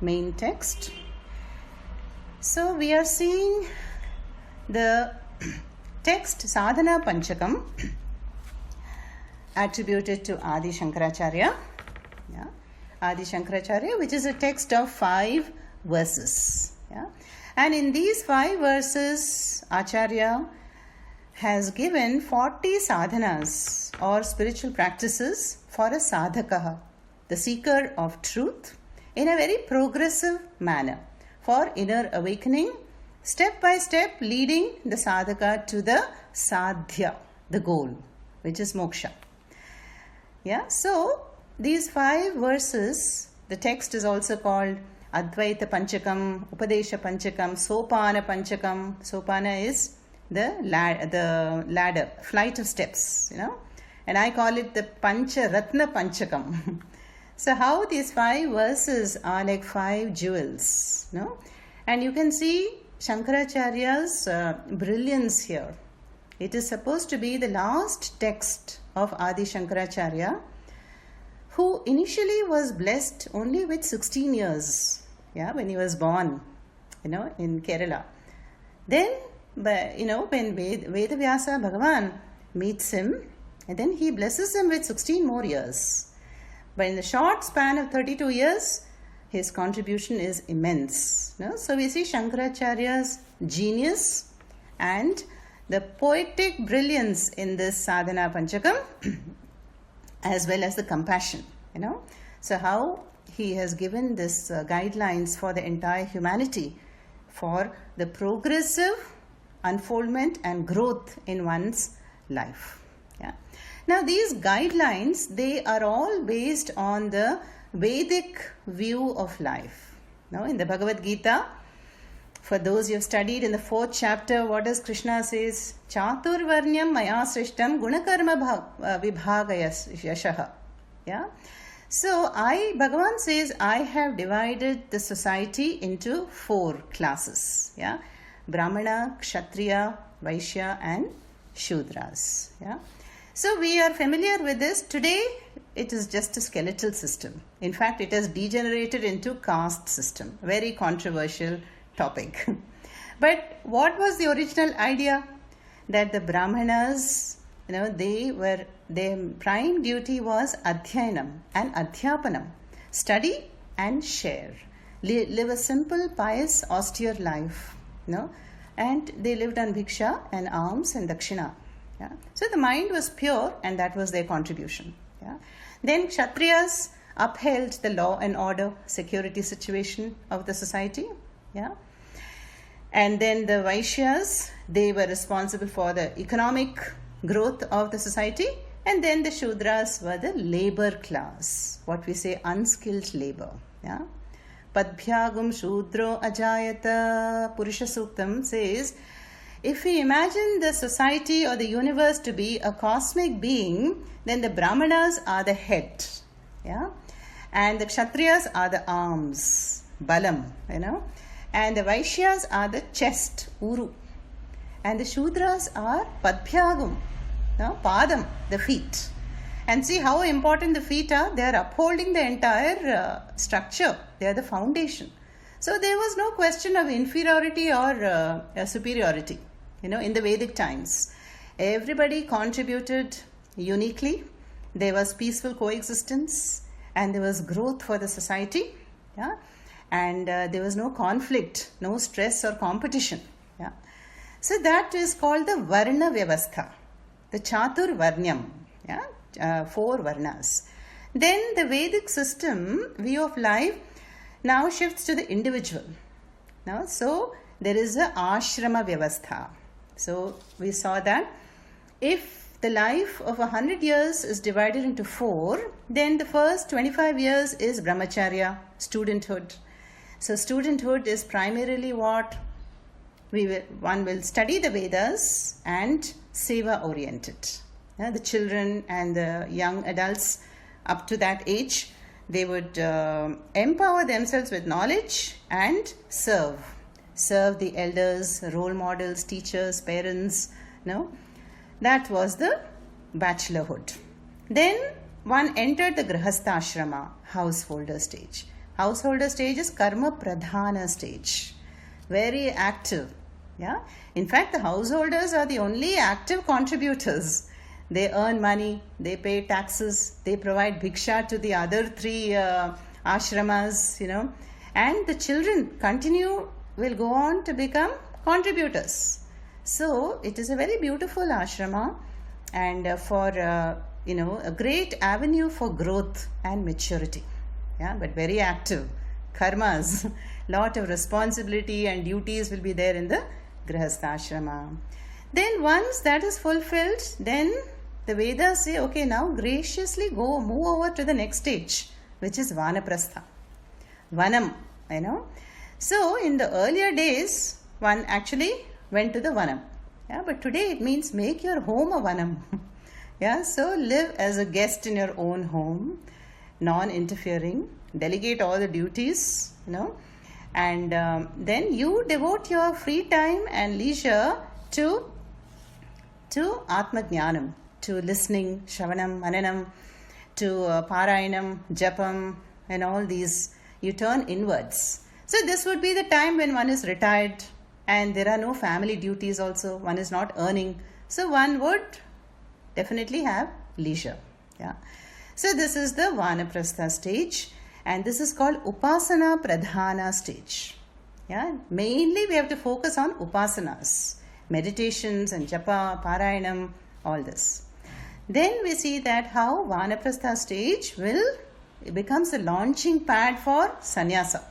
main text. So we are seeing the text Sadhana Panchakam attributed to Adi Shankaracharya. Yeah. Adi Shankaracharya, which is a text of 5 verses. Yeah. And in these 5 verses, Acharya has given 40 sadhanas or spiritual practices for a sadhaka, the seeker of truth, in a very progressive manner for inner awakening, step by step leading the sadhaka to the sadhya, the goal, which is moksha. Yeah, so these 5 verses, the text is also called Advaita Panchakam, Upadesha Panchakam, Sopana Panchakam. Sopana is the ladder, flight of steps, and I call it the Pancharatna Panchakam. So how these 5 verses are like 5 jewels, and you can see Shankaracharya's brilliance here. It is supposed to be the last text of Adi Shankaracharya, who initially was blessed only with 16 years, when he was born, in Kerala. Then, when Vedadhyasa Bhagavan meets him, and then he blesses him with 16 more years. But in the short span of 32 years, his contribution is immense. So we see Shankaracharya's genius and the poetic brilliance in this Sadhana Panchakam, as well as the compassion, So how he has given this guidelines for the entire humanity for the progressive unfoldment and growth in one's life. Yeah. Now these guidelines, they are all based on the Vedic view of life. Now in the Bhagavad Gita, for those you have studied in the 4th chapter, what does Krishna says? Chaturvarnyam maya srishtam gunakarma vibhagayashaha. Yeah. So Bhagavan says, I have divided the society into 4 classes. Yeah. Brahmana, Kshatriya, Vaishya and Shudras. Yeah. So we are familiar with this. Today it is just a skeletal system. In fact, it has degenerated into caste system. Very controversial topic. But what was the original idea? That the Brahmanas, their prime duty was Adhyayanam and Adhyapanam. Study and share. Live a simple, pious, austere life. And they lived on bhiksha and alms and dakshina. Yeah. So the mind was pure, and that was their contribution. Yeah. Then Kshatriyas upheld the law and order, security situation of the society. Yeah. And then the Vaishyas, they were responsible for the economic growth of the society. And then the Shudras were the labor class, what we say unskilled labor. Yeah. Padbhyagum Shudro Ajayata, Purusha Suktam says, if we imagine the society or the universe to be a cosmic being, then the Brahmanas are the head, and the Kshatriyas are the arms, Balam, and the Vaishyas are the chest, Uru, and the Shudras are Padbhyagum, Padam, the feet. And see how important the feet are. They are upholding the entire structure. They are the foundation. So there was no question of inferiority or superiority, in the Vedic times. Everybody contributed uniquely. There was peaceful coexistence and there was growth for the society. Yeah? And there was no conflict, no stress or competition. Yeah? So that is called the Varna-vyavastha, the Chatur Varnyam. Yeah? 4 Varnas. Then the Vedic system, view of life, now shifts to the individual. So there is a ashrama vyavastha. So we saw that if the life of 100 years is divided into 4, then the first 25 years is Brahmacharya, studenthood. So studenthood is primarily what one will study the Vedas and seva oriented. The children and the young adults up to that age, they would empower themselves with knowledge and serve the elders, role models, teachers, parents. That was the bachelorhood. Then one entered the Grihastha ashrama, householder stage. Householder stage is karma pradhana stage. Very active. Yeah. In fact, the householders are the only active contributors. They earn money, they pay taxes, they provide bhiksha to the other three ashramas, and the children will go on to become contributors. So it is a very beautiful ashrama, and for a great avenue for growth and maturity. Yeah, but very active. Karmas, lot of responsibility and duties will be there in the Grihastha ashrama. Then once that is fulfilled, then the Vedas say, okay, now graciously move over to the next stage, which is Vaanaprastha. Vanam, So in the earlier days, one actually went to the Vanam. Yeah, but today it means make your home a Vanam. Yeah, so live as a guest in your own home, non-interfering, delegate all the duties, and then you devote your free time and leisure to Atma Jnanam, to listening, Sravanam, Mananam, to Parayanam, Japam, and all these. You turn inwards. So this would be the time when one is retired and there are no family duties also. One is not earning. So one would definitely have leisure. Yeah. So this is the Vaanaprastha stage, and this is called Upasana Pradhana stage. Yeah. Mainly we have to focus on upasanas, meditations and japa, parayanam, all this. Then we see that how Vaanaprastha stage becomes a launching pad for sannyasa.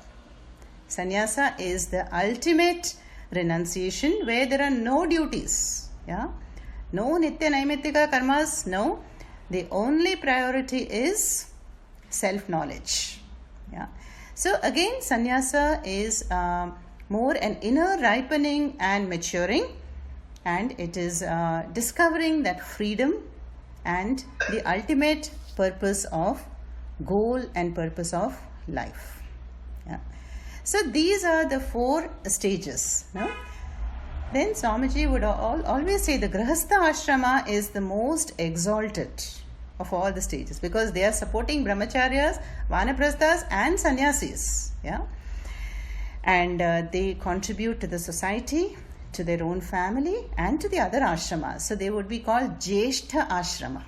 Sannyasa is the ultimate renunciation where there are no duties. Yeah? No nitya naimittika karmas, no. The only priority is self-knowledge. Yeah? So again, sannyasa is more an inner ripening and maturing, and it is discovering that freedom and the ultimate goal and purpose of life. Yeah. So these are the 4 stages. No? Then Swamiji would always say the Grihastha ashrama is the most exalted of all the stages, because they are supporting Brahmacharyas, Vaanaprasthas and Sannyasis. Yeah? And they contribute to the society, to their own family and to the other ashramas. So they would be called Jeshtha ashrama.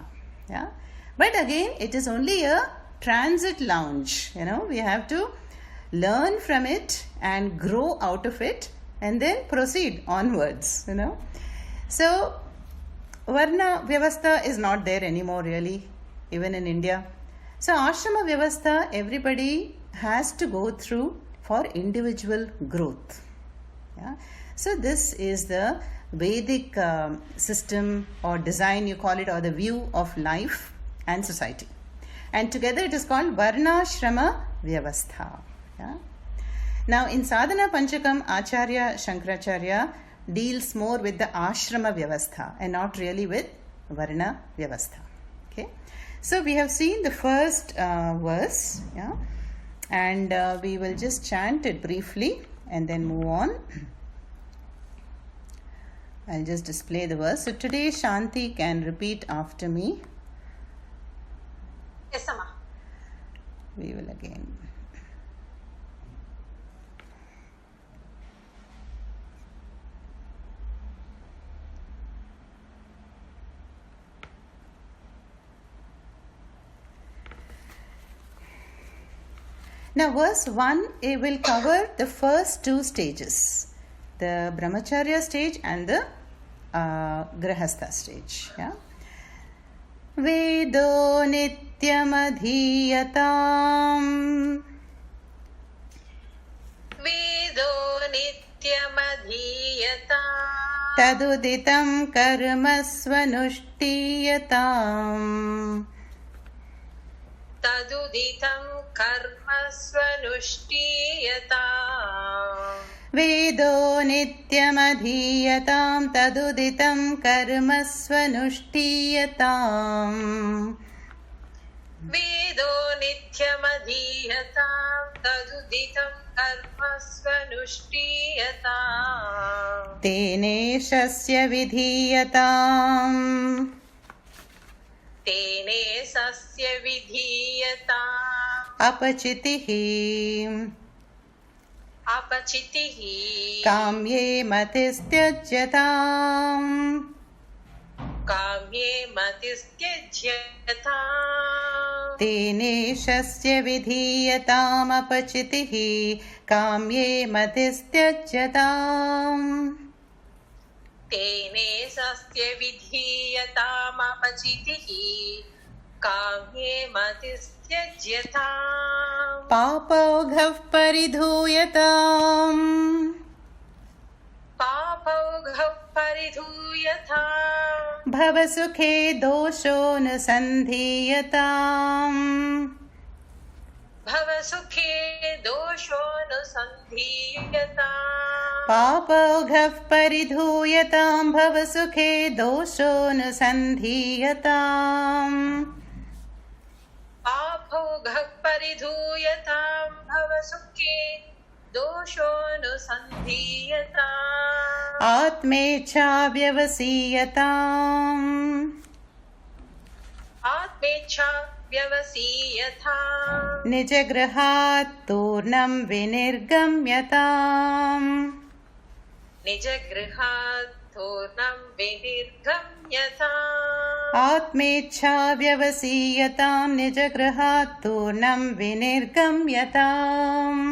Yeah? But again, it is only a transit lounge. We have to learn from it and grow out of it and then proceed onwards. So Varna vyavastha is not there anymore really, even in India. So ashrama vyavastha everybody has to go through for individual growth. Yeah? So this is the Vedic system or design, you call it, or the view of life and society. And together it is called Varna-ashrama vyavastha. Yeah? Now in Sadhana Panchakam, Acharya Shankaracharya deals more with the ashrama vyavastha and not really with Varna vyavastha. Okay? So we have seen the first verse, yeah? And we will just chant it briefly and then move on. I'll just display the verse. So today Shanti can repeat after me. Yes, Amma. We will again. Now verse 1, it will cover the first 2 stages, the Brahmacharya stage and the Grihastha stage. Yeah? Vedo nityam adhiyatam. Vedo nityam adhiyatam. Taduditam karma svanushtiyatam. Taduditam karma svanushtiyatam. Vedo nityam adhiyatam. Taduditam karma svanushtiyatam. Vedo nityam adhiyatam. Taduditam karma svanushtiyatam. Tene shasya vidhiyatam. Tene sasya vidhiyatam. apachitihi apachitihi kamye matistyajyatam kamye matistyajyatam teneshasya vidhiyatam apachitihi kamye matistyajyatam tene sasya vidhiyatam apachitihi kamye matistyajyatam papoghav paridhuyatam papoghav paridhuyatam भवसुखे दोषोऽनुसन्धीयताम् भवसुखे दोषोऽनुसन्धीयताम् पापौघः परिधूयतां भवसुखे दोषोऽनुसन्धीयताम् पापौघः परिधूयतां भवसुखे दोषोऽनुसन्धीयताम् आत्मेच्छाव्यवसीयताम् आत्मेच्छा व्यवसीयताम् निजगृहात् तूर्णं विनिर्गम्यताम् निजगृहात् तूर्णं विनिर्गम्यताम् आत्मेच्छाव्यवसीयतां निजगृहात् तूर्णं विनिर्गम्यताम्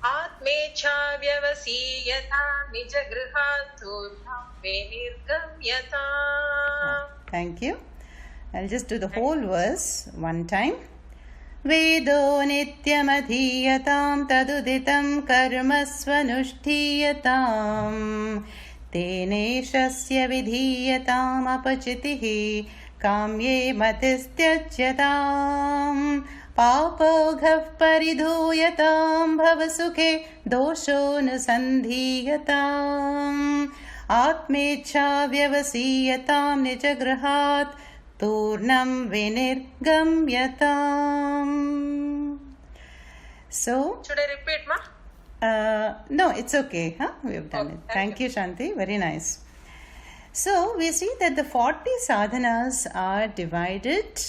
आत्मेच्छा व्यवसीयतां निजगृहात् तूर्णं विनिर्गम्यताम् Thank you. I'll just do the whole verse one time. Vedo nityamadhiyatam taduditam karma svanushtiyatam teneshasya vidhiyatam apachitihi kamye matistyajyatam papoghav paridhuyatam bhavasukhe doshonusandhiyatam आत्मेच्छा व्यवसीयतां निजगृहात् तूर्णं विनिर्गम्यताम्. So, should I repeat, ma? No, it's okay. Huh? We have done it. Thank you, Shanti. Very nice. So, we see that the 40 sadhanas are divided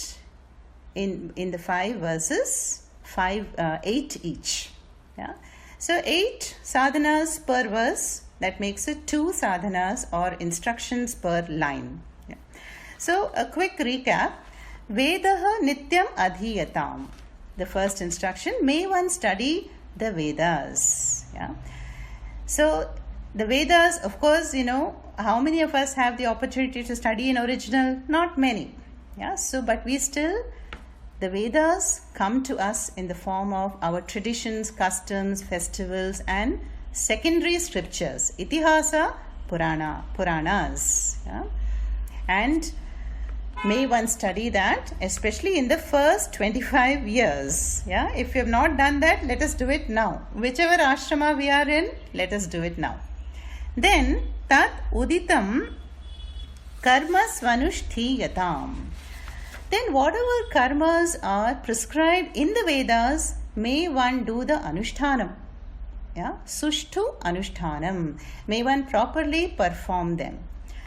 in the 5 verses, 8 each. Yeah. So, 8 sadhanas per verse. That makes it 2 sadhanas or instructions per line. Yeah. So, a quick recap. Vedaha nityam adhiyatam. The first instruction, may one study the Vedas. Yeah. So, the Vedas, of course, how many of us have the opportunity to study in original? Not many. Yeah. So, but we still, the Vedas come to us in the form of our traditions, customs, festivals, and secondary scriptures, itihasa, puranas. Yeah? And may one study that, especially in the first 25 years. Yeah? If you have not done that, let us do it now. Whichever ashrama we are in, let us do it now. Then, tat uditam karma svanushtiyatam. Then whatever karmas are prescribed in the Vedas, may one do the anushtanam. Yeah, sushtu anushtanam. May one properly perform them.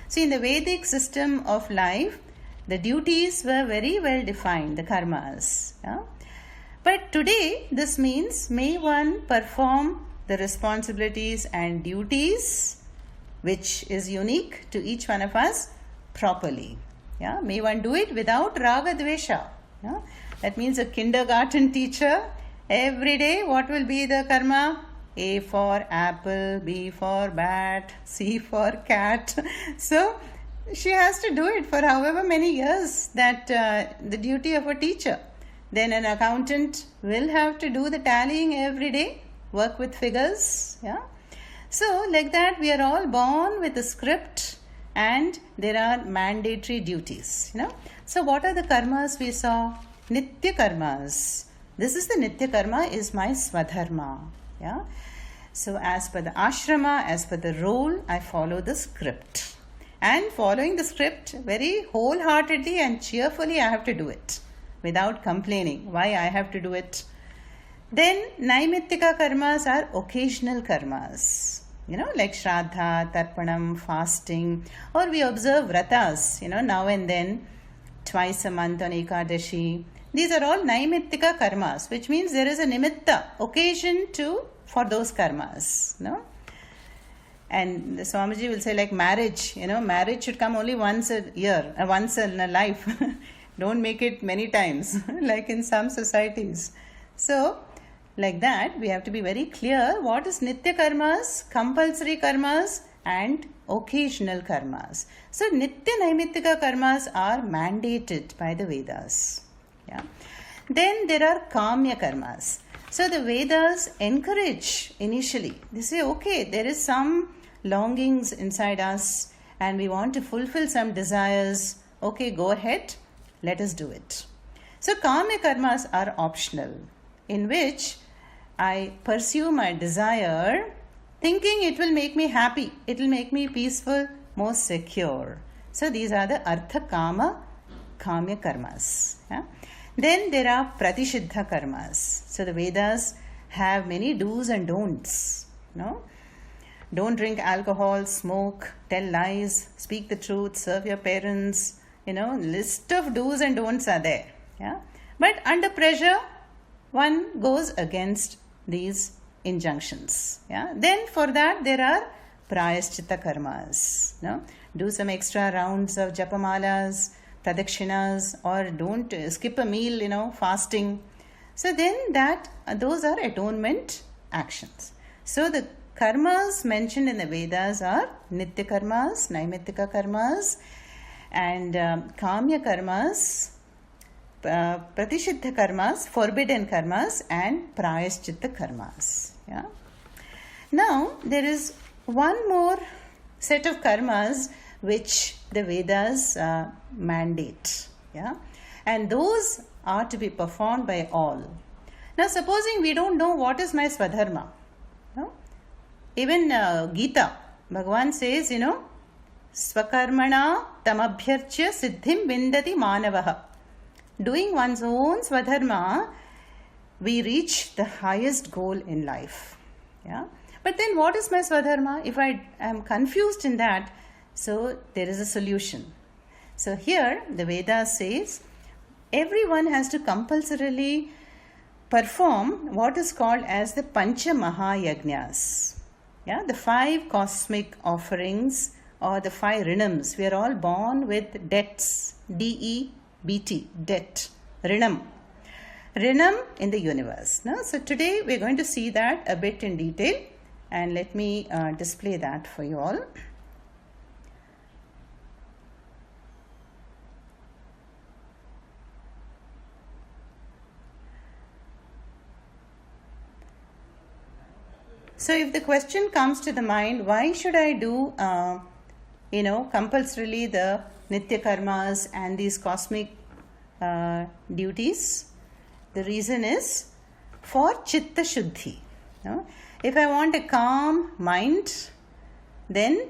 See, in the Vedic system of life, the duties were very well defined, the karmas. Yeah? But today, this means may one perform the responsibilities and duties, which is unique to each one of us, properly. Yeah? May one do it without raga dvesha. Yeah? That means a kindergarten teacher, every day, what will be the karma? A for apple, B for bat, C for cat. So, she has to do it for however many years, that the duty of a teacher. Then an accountant will have to do the tallying every day, work with figures. Yeah. So, like that, we are all born with a script and there are mandatory duties. So, what are the karmas we saw? Nitya karmas. This is the Nitya karma, is my svadharma. Yeah. So as per the ashrama, as per the role, I follow the script. And following the script very wholeheartedly and cheerfully, I have to do it without complaining why I have to do it. Then naimittika karmas are occasional karmas. Like shraddha, tarpanam, fasting, or we observe vratas, now and then, twice a month on Ekadashi. These are all naimittika karmas, which means there is a nimitta, occasion for those karmas. No? And the Swamiji will say, like marriage, marriage should come only once a year, once in a life. Don't make it many times, like in some societies. So, like that, we have to be very clear what is nitya karmas, compulsory karmas, and occasional karmas. So, nitya naimittika karmas are mandated by the Vedas. Yeah. Then there are kamya karmas. So, the Vedas encourage initially. They say, okay, there is some longings inside us and we want to fulfill some desires. Okay, go ahead, let us do it. So, kamya karmas are optional, in which I pursue my desire thinking it will make me happy, it will make me peaceful, more secure. So, these are the artha kama kamya karmas. Yeah? Then there are pratishiddha karmas. So, the Vedas have many do's and don'ts. No? Don't drink alcohol, smoke, tell lies, speak the truth, serve your parents. List of do's and don'ts are there. Yeah? But under pressure, one goes against these injunctions. Yeah? Then for that there are prayaschitta karmas. No? Do some extra rounds of japamalas, pradakshinas, or don't skip a meal, fasting. So then those are atonement actions. So the karmas mentioned in the Vedas are nitya karmas, naimittika karmas, and kamya karmas, pratishiddha karmas, forbidden karmas, and prayaschitta karmas. Yeah? Now, there is one more set of karmas which the Vedas mandate. Yeah? And those are to be performed by all. Now, supposing we don't know what is my svadharma. No? Even Gita, Bhagavan says, svakarmana tamabhyarchya siddhim vindati manavaha. Doing one's own svadharma, we reach the highest goal in life. Yeah? But then what is my svadharma? If I am confused in that, so there is a solution. So here the Veda says everyone has to compulsorily perform what is called as the Pancha Mahayajnas. Yeah? The 5 cosmic offerings or the 5 rinams. We are all born with debts. D-E-B-T, debt, rinam. Rinam in the universe. No? So today we are going to see that a bit in detail, and let me display that for you all. So if the question comes to the mind, why should I do compulsorily the nitya karmas and these cosmic duties? The reason is for chitta shuddhi. No? If I want a calm mind, then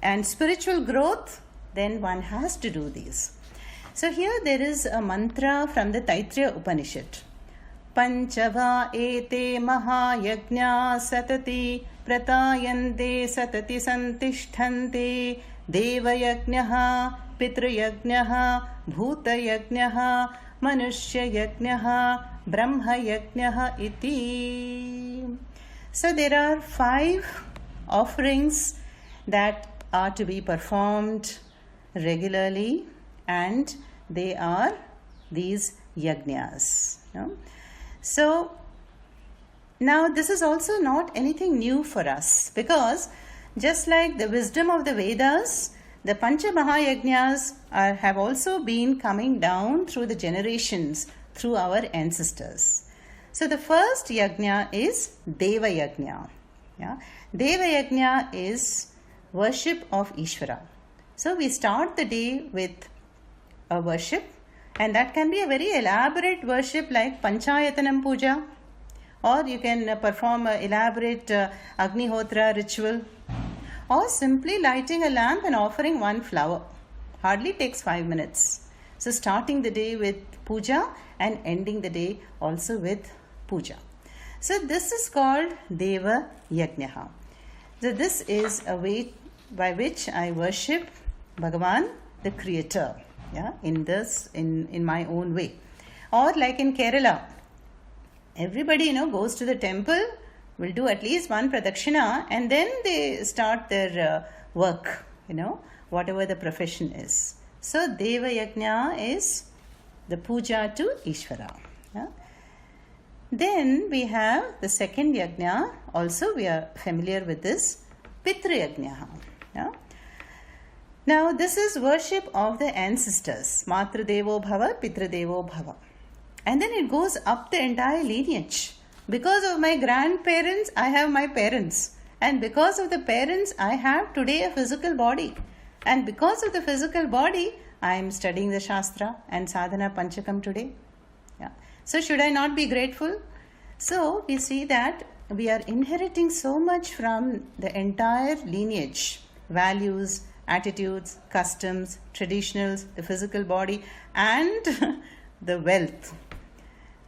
and spiritual growth, then one has to do these. So here there is a mantra from the Taittiriya Upanishad. Panchava ete mahayajna satati pratayante satati santishtante devayajnaha pitrayajnaha bhutayajnaha manushya-yajnaha brahma-yajnaha iti. So there are 5 offerings that are to be performed regularly, and they are these yajnas. No? So now this is also not anything new for us, because just like the wisdom of the Vedas, the Pancha Mahayajnas have also been coming down through the generations, through our ancestors. So the first yajna is Deva Yajna. Yeah? Deva Yajna is worship of Ishvara. So we start the day with a worship, and that can be a very elaborate worship like Panchayatanam Puja, or you can perform an elaborate Agnihotra ritual, or simply lighting a lamp and offering 1 flower. Hardly takes 5 minutes. So starting the day with puja and ending the day also with puja. So this is called Deva Yajnaha. So this is a way by which I worship Bhagavan, the Creator, in my own way. Or like in Kerala, everybody, goes to the temple, will do at least one pradakshina, and then they start their work, whatever the profession is. So Deva Yajna is the puja to Ishvara. Yeah? Then we have the second yajna, also we are familiar with this, Pitru Yajna. Yeah? Now this is worship of the ancestors, Matru Devo Bhava, Pitru Devo Bhava. And then it goes up the entire lineage. Because of my grandparents, I have my parents. And because of the parents, I have today a physical body. And because of the physical body, I am studying the Shastra and Sadhana Panchakam today. Yeah. So should I not be grateful? So we see that we are inheriting so much from the entire lineage, values, attitudes, customs, traditionals, the physical body, and the wealth.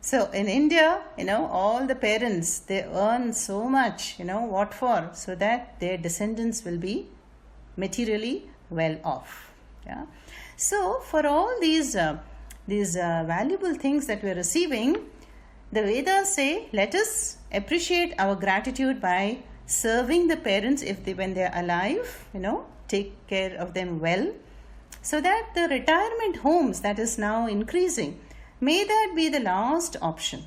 So in India, all the parents, they earn so much, what for? So that their descendants will be materially well off. Yeah. So for all these valuable things that we are receiving, the Vedas say, let us appreciate our gratitude by serving the parents when they are alive, take care of them well, so that the retirement homes that is now increasing, may that be the last option.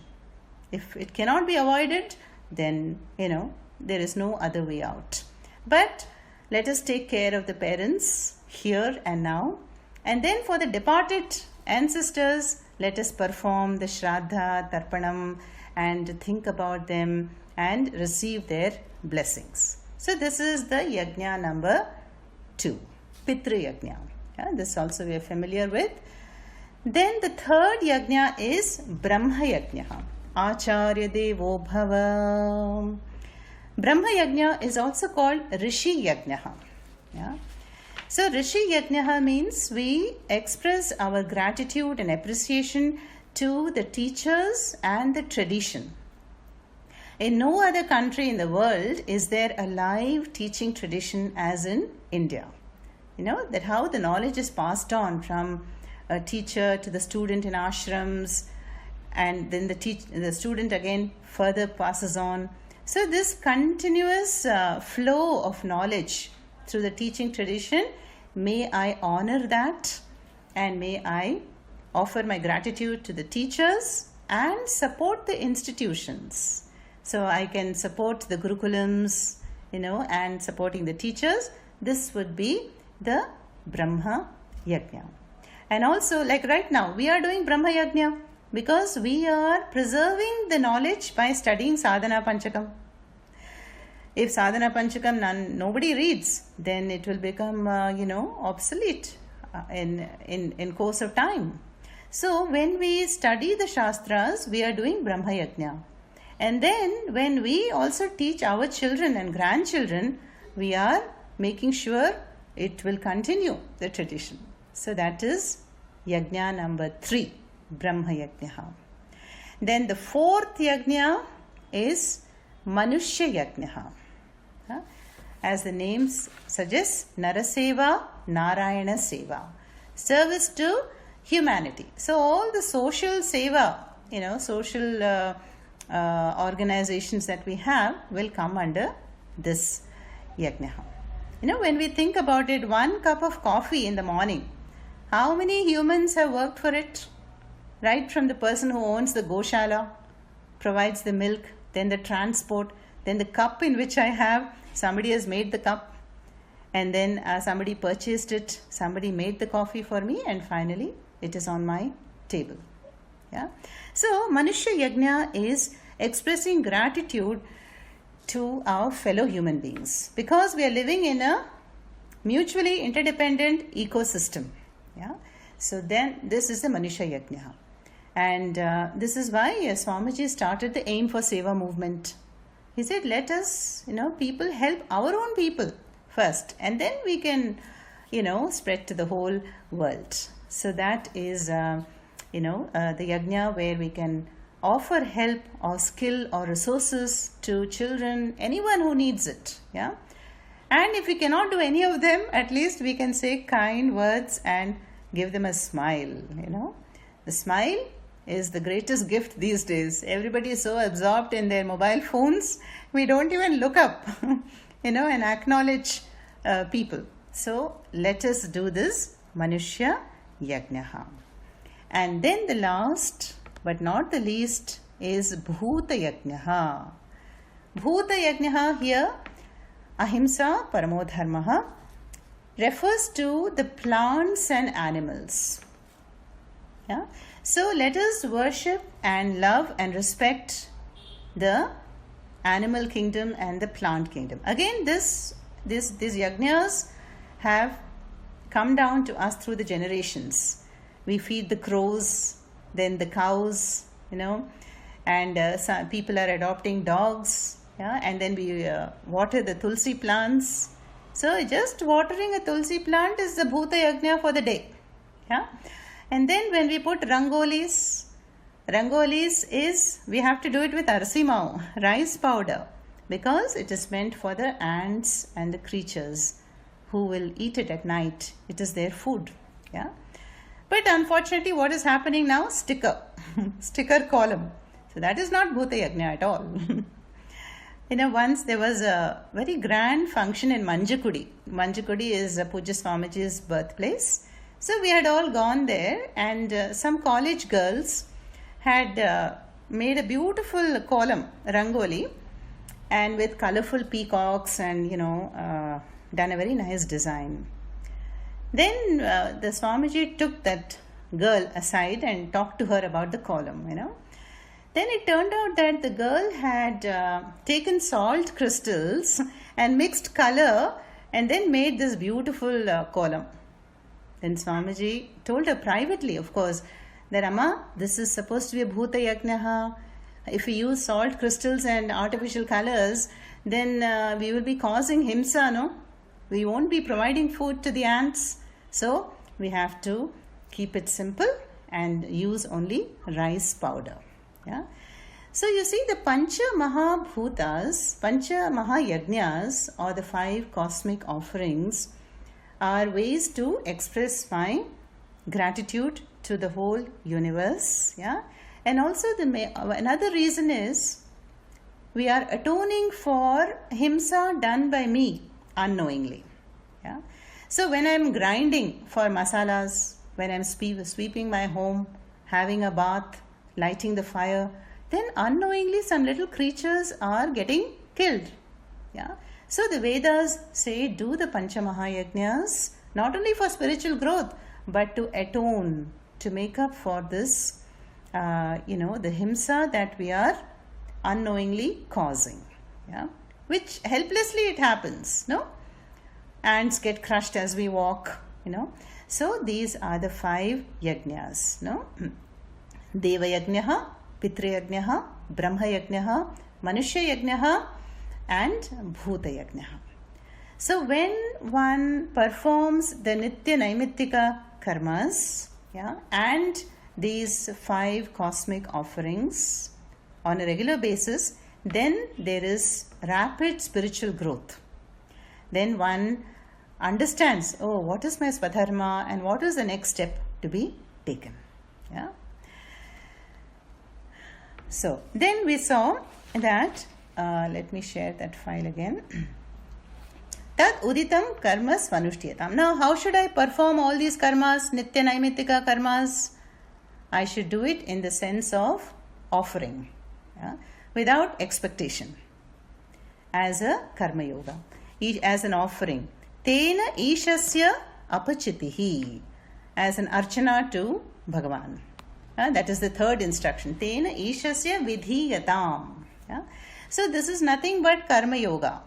If it cannot be avoided, then, there is no other way out. But let us take care of the parents here and now. And then for the departed ancestors, let us perform the Shraddha, Tarpanam, and think about them and receive their blessings. So this is the Yajna number 2, Pitru Yajna. Yeah, this also we are familiar with. Then the third Yajna is Brahma Yajna, Acharya Devo Bhava. Brahma Yajna is also called Rishi Yajna. Yeah. So Rishi Yajna means we express our gratitude and appreciation to the teachers and the tradition. In no other country in the world is there a live teaching tradition as in India. That how the knowledge is passed on from a teacher to the student in ashrams, and then the student again further passes on. So this continuous flow of knowledge through the teaching tradition, may I honor that, and may I offer my gratitude to the teachers and support the institutions. So I can support the Gurukulams, and supporting the teachers. This would be the Brahma Yajna. And also, like right now, we are doing Brahma Yajna because we are preserving the knowledge by studying Sadhana Panchakam. If Sadhana Panchakam nobody reads, then it will become, obsolete in course of time. So when we study the Shastras, we are doing Brahma Yajna. And then when we also teach our children and grandchildren, we are making sure it will continue the tradition. So that is Yajna number 3, Brahma Yajna. Then the fourth Yajna is Manushya Yajna. As the name suggests, Naraseva, Narayana Seva. Service to humanity. So all the social seva, social organizations that we have will come under this Yajna. When we think about it, 1 cup of coffee in the morning, how many humans have worked for it? Right from the person who owns the Goshala, provides the milk, then the transport, then the cup in which I have, somebody has made the cup, and then somebody purchased it, somebody made the coffee for me, and finally it is on my table. Yeah. So Manushya Yajna is expressing gratitude to our fellow human beings because we are living in a mutually interdependent ecosystem. Yeah. So then this is the Manushya Yajna. And this is why Swamiji started the Aim for Seva movement. He said, let us, people help our own people first, and then we can, spread to the whole world. So that is, the yajna where we can offer help or skill or resources to children, anyone who needs it. Yeah. And if we cannot do any of them, at least we can say kind words and give them a smile. The smile, is the greatest gift these days. Everybody is so absorbed in their mobile phones, we don't even look up, and acknowledge people. So let us do this Manushya Yajnaha. And then the last but not the least is Bhuta Yajnaha. Bhuta Yajnaha here, Ahimsa Paramo Dharmaha, refers to the plants and animals. Yeah? So let us worship and love and respect the animal kingdom and the plant kingdom. Again, these yajnas have come down to us through the generations. We feed the crows, then the cows, and some people are adopting dogs, and then we water the tulsi plants. So just watering a tulsi plant is the Bhuta Yajna for the day. Yeah? And then when we put rangolis is, we have to do it with arsimao, rice powder, because it is meant for the ants and the creatures who will eat it at night. It is their food. Yeah. But unfortunately, what is happening now? Sticker column. So that is not Bhuta Yajna at all. Once there was a very grand function in Manjakudi. Manjakudi is Pujya Swamiji's birthplace. So we had all gone there, and some college girls had made a beautiful column, rangoli, and with colorful peacocks and, done a very nice design. Then the Swamiji took that girl aside and talked to her about the column, Then it turned out that the girl had taken salt crystals and mixed color and then made this beautiful column. Then Swamiji told her privately, of course, that Amma, this is supposed to be a Bhuta Yajnaha. If we use salt crystals and artificial colors, then we will be causing himsa, no? We won't be providing food to the ants. So we have to keep it simple and use only rice powder. Yeah. So you see, the Pancha Mahabhutas, Pancha Mahayajnas, or the 5 cosmic offerings, are ways to express my gratitude to the whole universe. Yeah. And also another reason is we are atoning for himsa done by me unknowingly. Yeah. So when I am grinding for masalas, when I am sweeping my home, having a bath, lighting the fire, then unknowingly some little creatures are getting killed. Yeah. So the Vedas say do the Pancha Mahayajnas not only for spiritual growth but to atone, to make up for this, the himsa that we are unknowingly causing. Yeah. Which helplessly it happens, no? Ants get crushed as we walk, So these are the 5 yajnas, no? Deva Yajnaha, Pitra Yajnaha, Brahma Yajnaha, Manushya Yajnaha, and Bhuta Yajnaha. So when one performs the Nitya Naimittika karmas, and these 5 cosmic offerings on a regular basis, then there is rapid spiritual growth. Then one understands, what is my svadharma and what is the next step to be taken. Yeah. So then we saw that, let me share that file again. Tat uditam karma svanushtiyatam. Now how should I perform all these karmas, nitya naimittika karmas? I should do it in the sense of offering, without expectation, as a karma yoga, as an offering. Tena ishasya apachitihi, as an archana to Bhagavan. That is the 3rd instruction. Tena ishasya vidhiyatam. So this is nothing but karma yoga,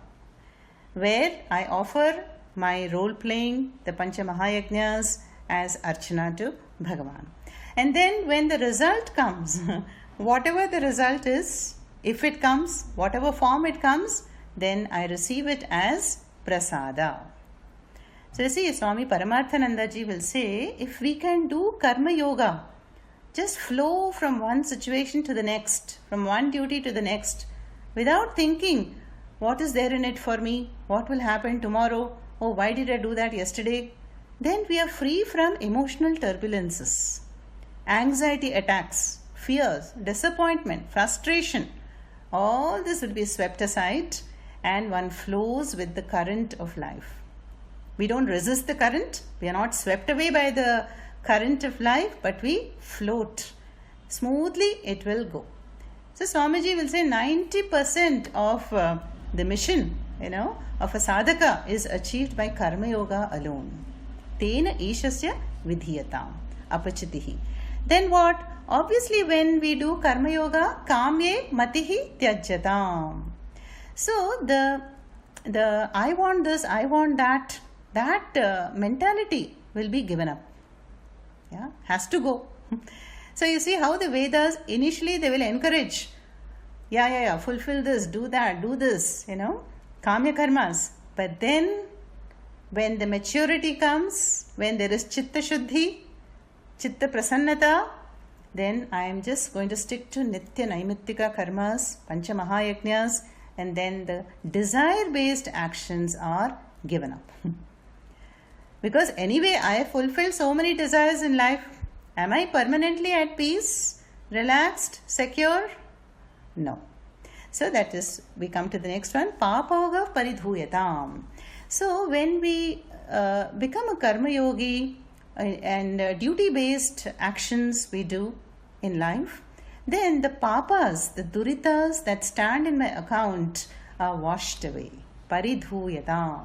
where I offer my role playing, the Pancha Mahayajnas, as archana to Bhagavan. And then when the result comes, whatever the result is, if it comes, whatever form it comes, then I receive it as prasada. So you see, Swami Paramarthananda ji will say, if we can do karma yoga, just flow from one situation to the next, from one duty to the next, without thinking, what is there in it for me? What will happen tomorrow? Oh, why did I do that yesterday? Then we are free from emotional turbulences, anxiety attacks, fears, disappointment, frustration, all this will be swept aside and one flows with the current of life. We don't resist the current. We are not swept away by the current of life, but we float. Smoothly it will go. So Swamiji will say 90% of the mission, of a sadhaka is achieved by karma yoga alone. Tena ishasya vidhiyatam apachitihi. Then what? Obviously when we do karma yoga, kamye matihi tyajyatam. So the I want this, I want that mentality will be given up. Yeah, has to go. So you see how the Vedas, initially they will encourage. Yeah, fulfill this, do that, do this, kamya karmas. But then when the maturity comes, when there is chitta shuddhi, chitta prasannata, then I am just going to stick to nitya naimittika karmas, pancha mahayajnas, and then the desire-based actions are given up. Because anyway, I have fulfilled so many desires in life. Am I permanently at peace, relaxed, secure? No. So that is, we come to the next one, papaoga paridhuyatam. So when we become a karma yogi and duty-based actions we do in life, then the papas, the duritas that stand in my account are washed away. Paridhuyatam.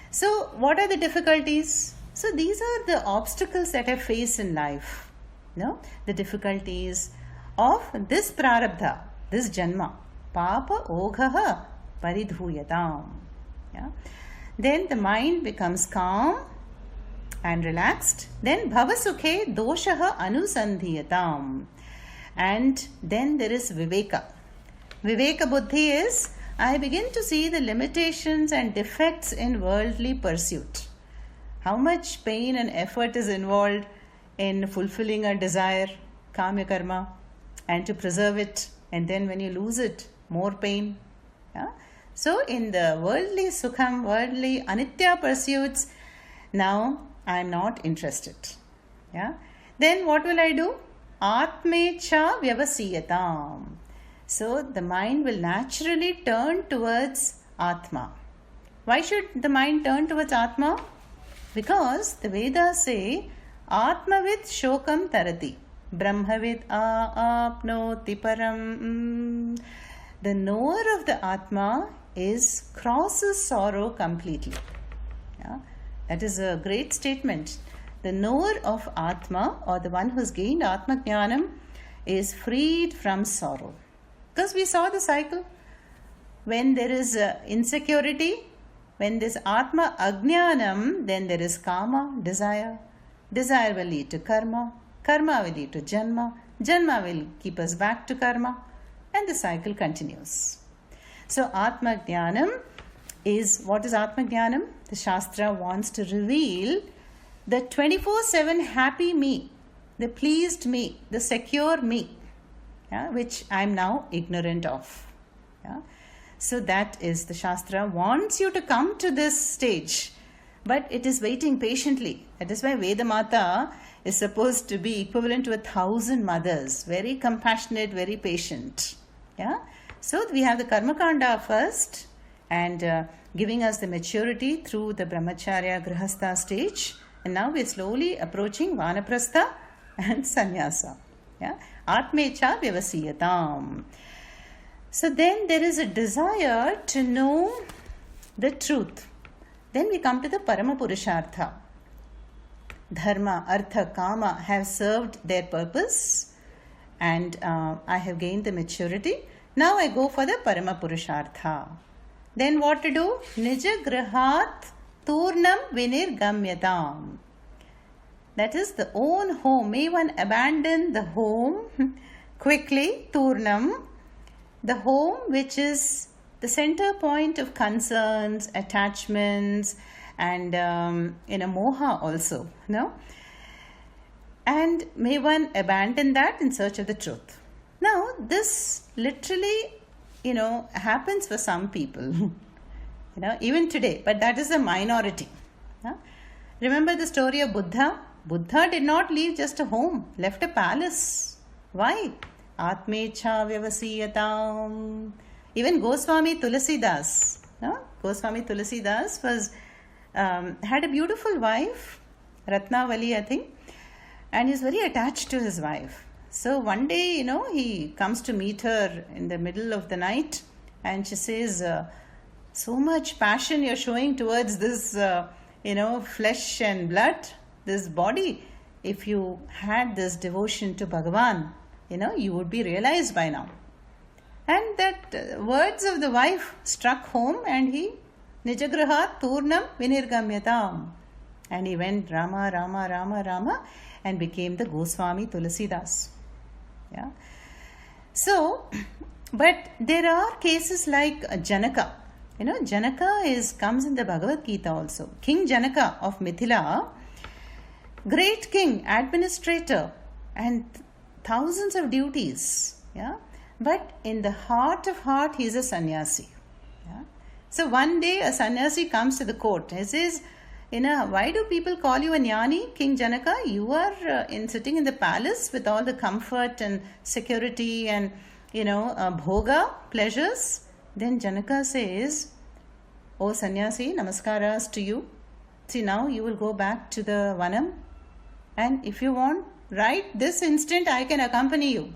So what are the difficulties? So these are the obstacles that I face in life. The difficulties of this prarabdha, this janma. Papa oghaha paridhuyatam. Yeah. Then the mind becomes calm and relaxed. Then bhavasukhe doshaha anusandhiyatam. And then there is viveka. Viveka buddhi is, I begin to see the limitations and defects in worldly pursuit. How much pain and effort is involved in fulfilling a desire, kamya karma, and to preserve it, and then when you lose it, more pain. Yeah? So in the worldly sukham, worldly anitya pursuits, now I am not interested. Yeah? Then what will I do? Atmecha vyavasiyatam. So the mind will naturally turn towards Atma. Why should the mind turn towards Atma? Because the Vedas say, Atmavid shokam tarati, Brahmavid aapnoti param. The knower of the Atma crosses sorrow completely. Yeah? That is a great statement. The knower of Atma, or the one who has gained Atma Jnanam, is freed from sorrow. Because we saw the cycle. When there is insecurity, when there is Atma Ajnanam, then there is Kama, desire. Desire will lead to Karma. Karma will lead to Janma. Janma will keep us back to Karma. And the cycle continues. So Atma Jnanam is, what is Atma Jnanam? The Shastra wants to reveal the 24/7 happy me, the pleased me, the secure me. Yeah, which I am now ignorant of. Yeah? So that is, the Shastra wants you to come to this stage, but it is waiting patiently. That is why Vedamata is supposed to be equivalent to 1,000 mothers, very compassionate, very patient. Yeah. So we have the Karmakanda first, and giving us the maturity through the Brahmacharya Grihastha stage, and now we are slowly approaching Vaanaprastha and sannyasa. Yeah. Atmecha vyavasiyatam. So then there is a desire to know the truth. Then we come to the Parama Purushartha. Dharma, Artha, Kama have served their purpose, and I have gained the maturity. Now I go for the Parama Purushartha. Then what to do? Nija Grihat Turnam Vinirgamyatam. That is the own home. May one abandon the home quickly, Turnam, the home which is the center point of concerns, attachments, and moha also. No? And may one abandon that in search of the truth. Now, this literally, happens for some people, even today, but that is a minority. Yeah? Remember the story of Buddha? Buddha did not leave just a home, left a palace. Why? Atmecha vyavasiyatam. Even Goswami Tulasidas, no? Goswami Tulasidas was had a beautiful wife, Ratnavali, I think, and he's very attached to his wife. So one day, he comes to meet her in the middle of the night, and she says, so much passion you're showing towards this, flesh and blood, this body. If you had this devotion to Bhagavan, you would be realized by now. And that words of the wife struck home, and he Nijagrahat Turnam Vinirgamyatam. And he went Rama, Rama, Rama, Rama, and became the Goswami Tulasidas. Yeah. So, but there are cases like Janaka. Janaka comes in the Bhagavad Gita also. King Janaka of Mithila, great king, administrator, and thousands of duties. Yeah. But in the heart of heart, he is a sannyasi. Yeah. So one day a sannyasi comes to the court. He says, why do people call you a jnani, King Janaka? You are sitting in the palace with all the comfort and security and, bhoga, pleasures. Then Janaka says, oh sannyasi, namaskaras to you. See, now you will go back to the Vanam. And if you want, right this instant, I can accompany you.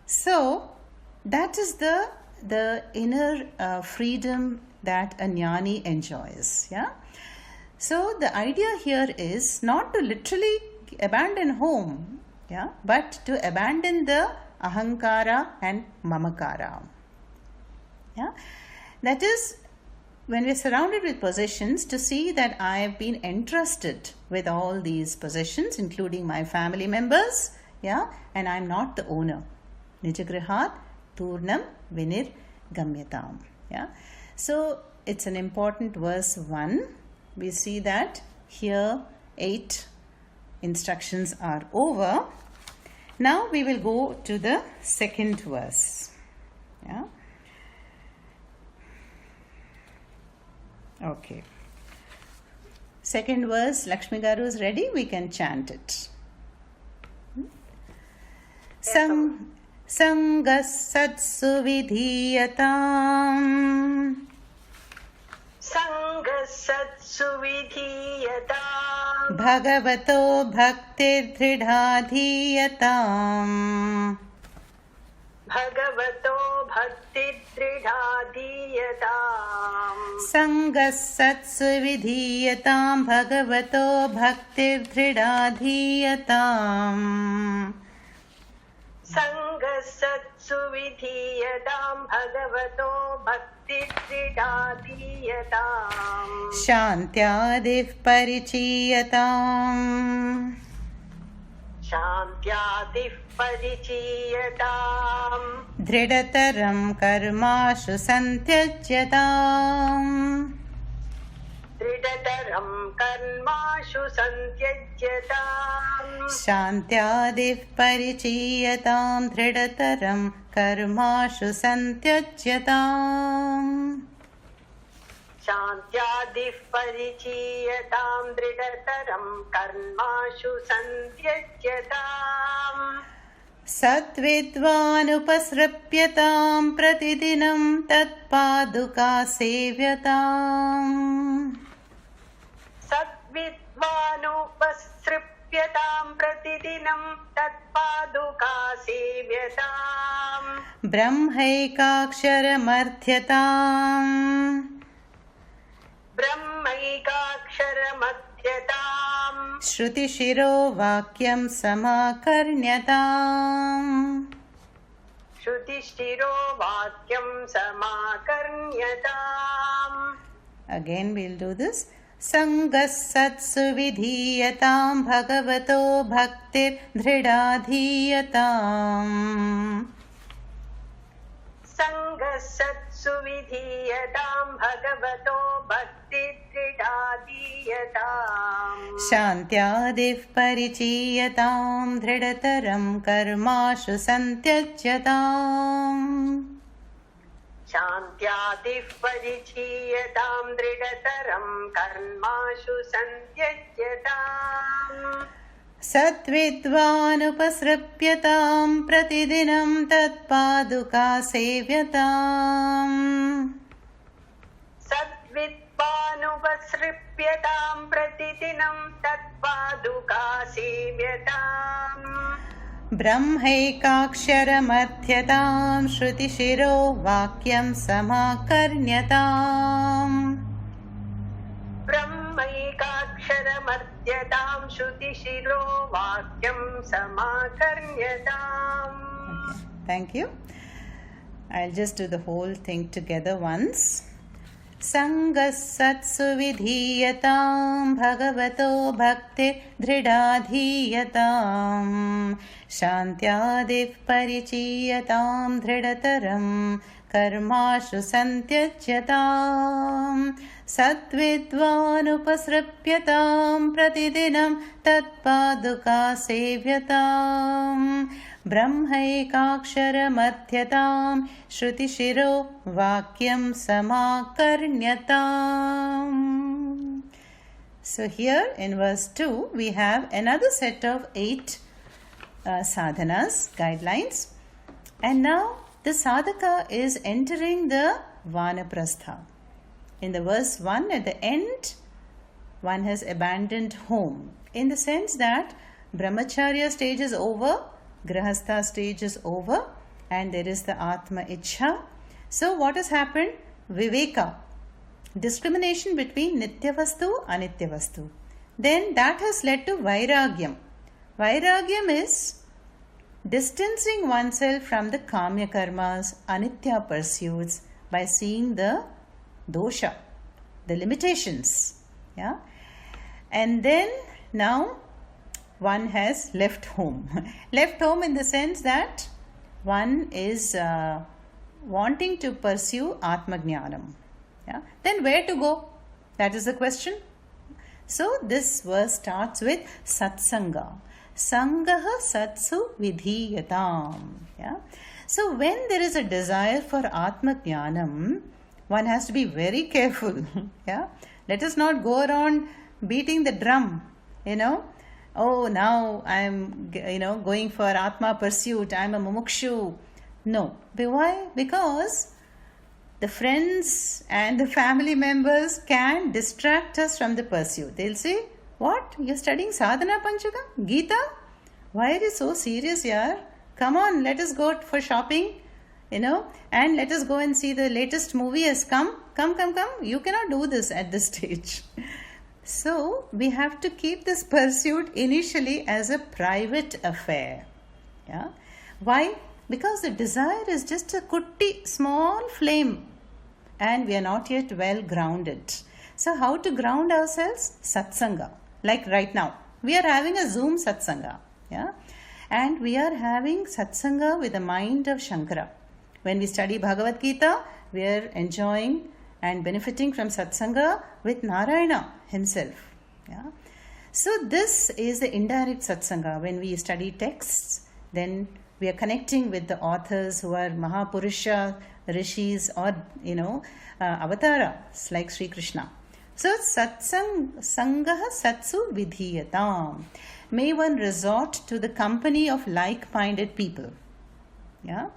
So, that is the inner freedom that a jnani enjoys. Yeah. So the idea here is not to literally abandon home, yeah, but to abandon the ahankara and mamakara. Yeah. That is, when we are surrounded with possessions, to see that I have been entrusted with all these possessions, including my family members, yeah, and I am not the owner. Nijagrihat Turnam Vinir Gamyatam. Yeah. So it's an important verse 1. We see that here 8 instructions are over. Now we will go to the second verse. Yeah. Okay. Second verse, Lakshmi Garu is ready. We can chant it. Sangas satsu vidhiyatam. Sangasatsu vidhiyatam. Bhagavato bhaktir dridhadhiyatam. Bhagavato bhakti dridhadhiyatam. Sangasatsu vidhiyatam. Bhagavato bhaktir dridhadhiyatam. Sangasatsu vidhiyatam. Bhagavato bhakti dridhadhiyatam. Shantyadif parichiyatam. Shantyadif parichiyatam. Dridataram karmashu santyajyatam. Dridataram karmashu santyajyatam. Shantyadif parichiyatam. Dridataram karmashu santyajyatam. Shantyadif parichiyatam. Dridataram karmashu santyajyatam. Satvidvanupasrapyatam pratidinam tatpaduka sevyatam. Satvidvanupasrapyatam pratidinam tatpaduka sevyatam. Brahmaikaksharamardhyatam. Brahmaikaksharamardhyatam. Shruti shiro vakyam samakarnyatam. Shruti shiro vakyam samakarnyatam. Again we'll do this. Sangasatsu vidhiyatam. Bhagavato bhaktir dridhadhiyatam. Sangasatsu vidhiyatam. Bhagavato bhakti dridhadhiyatam. Shantyadif parichiyatam. Dridataram karmashu santyajyatam. Shantyadif parichiyatam. Dridataram karmashu santyajyatam. सद्विद्वानुपसृप्यतां प्रतिदिनं तत्पादुका सेव्यताम् सद्विद्वानुपसृप्यतां प्रतिदिनं तत्पादुका सेव्यताम् ब्रह्मैकाक्षरमध्यतां श्रुतिशिरो वाक्यं समाकर्ण्यताम् ब्रह्मैकाक्षरमध्यतां श्रुतिशिरो वाक्यं समाकर्ण्यताम्. Thank you. I'll just do the whole thing together once. Sangasatsu vidhiyatam bhagavato bhakti dhridadhiyatam shantyadif parichiyatam dhridataram karmashu santyajyatam सद्विद्वानुपसृप्यतां प्रतिदिनं तत्पादुका सेव्यतां ब्रह्मैकाक्षरमध्यतां श्रुतिशिरो वाक्यं समाकर्ण्यताम्. So here in verse 2 we have another set of 8 sadhanas, guidelines, and now the sadhaka is entering the Vaanaprastha. In the verse 1 at the end, one has abandoned home in the sense that Brahmacharya stage is over, Grihastha stage is over, and there is the Atma Ichha. So what has happened? Viveka, discrimination between Nityavastu, Anityavastu. Then that has led to Vairagyam. Vairagyam is distancing oneself from the Kamya karmas, Anitya pursuits by seeing the dosha, the limitations, yeah. And then now one has left home. Left home in the sense that one is wanting to pursue Atma Jnanam. Yeah. Then where to go? That is the question. So this verse starts with Satsanga. Sangaha Satsu Vidhiyatam. Yeah. So when there is a desire for Atma Jnanam, one has to be very careful. Yeah. Let us not go around beating the drum, Oh, now I'm, going for Atma pursuit. I'm a mumukshu. No. Why? Because the friends and the family members can distract us from the pursuit. They'll say, what? You're studying Sadhana Panchakam? Gita? Why are you so serious, yaar? Come on, let us go for shopping. And let us go and see the latest movie has come. Come. You cannot do this at this stage. So, we have to keep this pursuit initially as a private affair. Yeah. Why? Because the desire is just a kutti, small flame. And we are not yet well grounded. So, how to ground ourselves? Satsanga. Like right now. We are having a Zoom satsanga. Yeah. And we are having satsanga with the mind of Shankara. When we study Bhagavad Gita, we are enjoying and benefiting from satsanga with Narayana himself. Yeah. So this is the indirect satsanga. When we study texts, then we are connecting with the authors who are Mahapurusha, Rishis, or avatars like Sri Krishna. So sangaha satsu vidhiyatam. May one resort to the company of like-minded people. Yeah.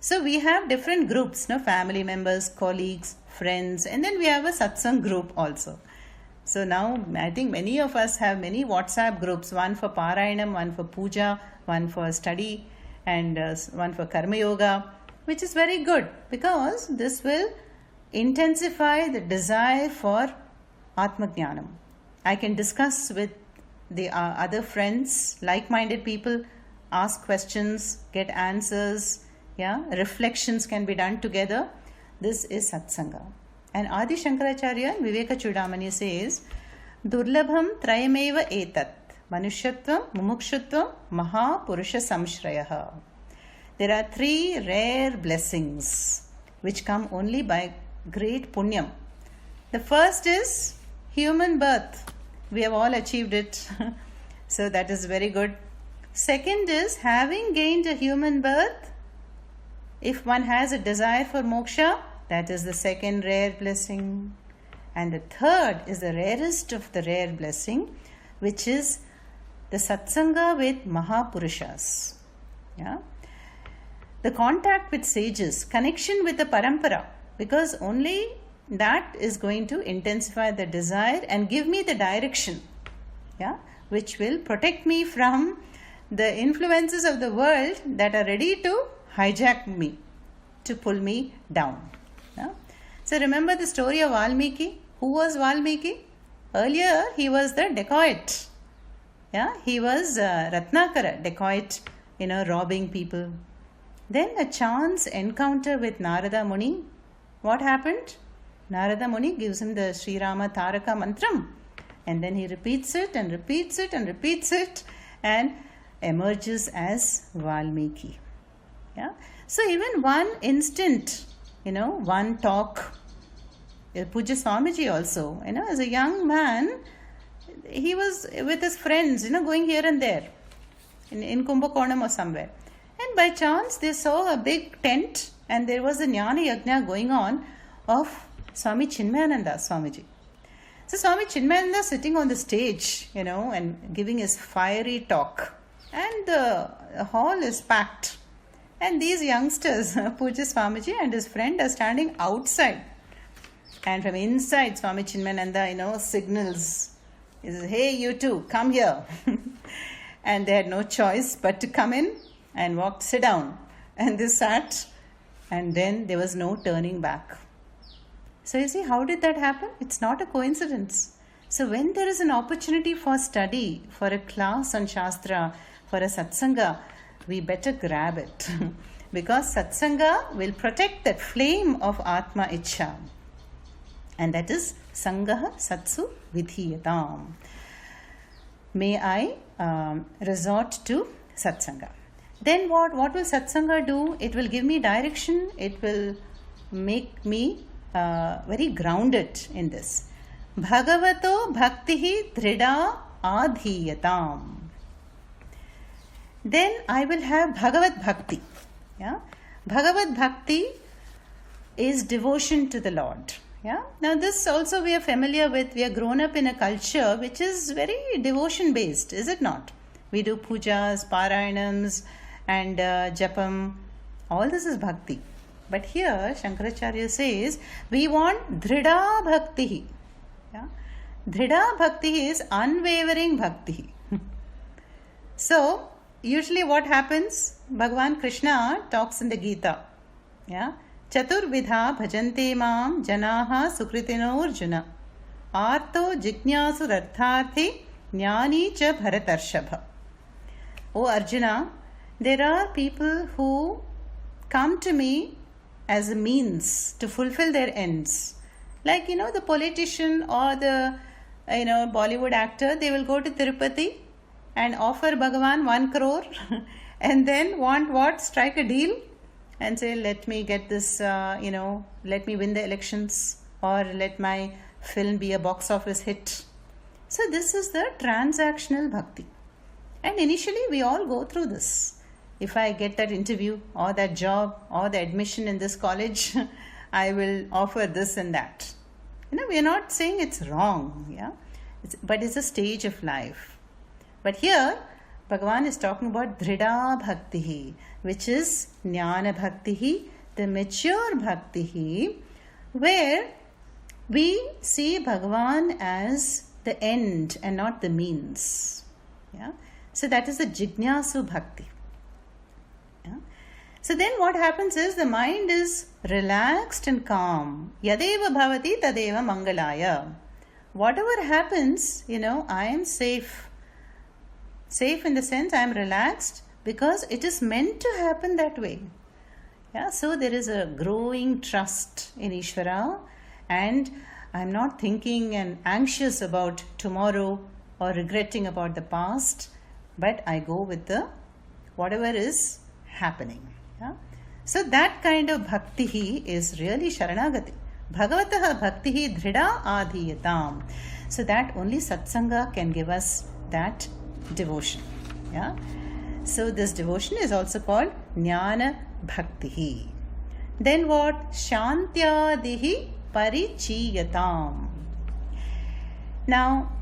So we have different groups, family members, colleagues, friends, and then we have a satsang group also. So now I think many of us have many WhatsApp groups, one for Parayanam, one for Puja, one for study, and one for Karma Yoga, which is very good because this will intensify the desire for Atma Jnanam. I can discuss with the other friends, like-minded people, ask questions, get answers. Yeah, reflections can be done together. This is satsanga. And Adi Shankaracharya in Viveka Chudamani says, Durlabham trayameva etat, manushyatvam, mumukshutvam, mahapurusha samshrayaha. There are 3 rare blessings which come only by great punyam. The first is human birth. We have all achieved it. So that is very good. Second is having gained a human birth, if one has a desire for moksha, that is the second rare blessing. And the third is the rarest of the rare blessing, which is the satsanga with Mahapurushas. Yeah? The contact with sages, connection with the parampara, because only that is going to intensify the desire and give me the direction, yeah, which will protect me from the influences of the world that are ready to hijack me, to pull me down. Yeah? So remember the story of Valmiki. Who was Valmiki? Earlier he was the dacoit. Yeah, he was Ratnakara, dacoit, robbing people. Then a chance encounter with Narada Muni. What happened? Narada Muni gives him the Sri Rama Taraka Mantram, and then he repeats it and repeats it and repeats it and emerges as Valmiki. Yeah? So even one instant, one talk. Puja Swamiji also, as a young man, he was with his friends, going here and there in Kumbakonam or somewhere. And by chance, they saw a big tent and there was a Jnana Yajna going on of Swami Chinmayananda Swamiji. So Swami Chinmayananda sitting on the stage, and giving his fiery talk. And the hall is packed. And these youngsters, Puja Swamiji and his friend, are standing outside. And from inside, Swami Chinmayananda, signals. He says, hey, you two, come here. And they had no choice but to come in and sit down. And they sat, and then there was no turning back. So you see, how did that happen? It's not a coincidence. So when there is an opportunity for study, for a class on Shastra, for a satsanga, we better grab it. Because satsanga will protect that flame of Atma Ichcha. And that is Sangaha Satsu Vidhiyatam. May I resort to satsanga. Then what will satsanga do? It will give me direction. It will make me very grounded in this. Bhagavato bhaktihi dhrida adhiyatam. Then I will have Bhagavad Bhakti. Yeah? Bhagavad Bhakti is devotion to the Lord. Yeah? Now this also we are familiar with. We are grown up in a culture which is very devotion based, is it not? We do pujas, parayanams and japam. All this is bhakti. But here Shankaracharya says we want dhrida bhakti. Yeah? Dhrida bhakti is unwavering bhakti. So usually what happens? Bhagavan Krishna talks in the Gita. Yeah? Chaturvidha bhajante mam janaha sukritino Arjuna. Arto jignasu rartharthi jnani cha bharatarshapha. O Arjuna, there are people who come to me as a means to fulfill their ends. Like, the politician or the, Bollywood actor, they will go to Tirupati and offer Bhagavan 1 crore and then want what? Strike a deal and say, let me get this, let me win the elections, or let my film be a box office hit. So this is the transactional bhakti. And initially we all go through this. If I get that interview or that job or the admission in this college, I will offer this and that. We are not saying it's wrong, yeah, but it's a stage of life. But here, Bhagavan is talking about dhrida bhakti, which is jnana bhakti, the mature bhakti, where we see Bhagavan as the end and not the means. Yeah. So that is the jignasu bhakti. Yeah. So then what happens is the mind is relaxed and calm. Yadeva bhavati tadeva mangalaya. Whatever happens, I am safe. Safe in the sense I am relaxed because it is meant to happen that way. Yeah, so there is a growing trust in Ishvara, and I am not thinking and anxious about tomorrow or regretting about the past, but I go with the whatever is happening. Yeah? So that kind of bhakti is really Sharanagati. Bhagavataha bhakti dhrida adhiyatam. So that only satsanga can give us that devotion. Yeah. So this devotion is also called jnana bhakti. Then what? Shantyadihi parichiyatam. Now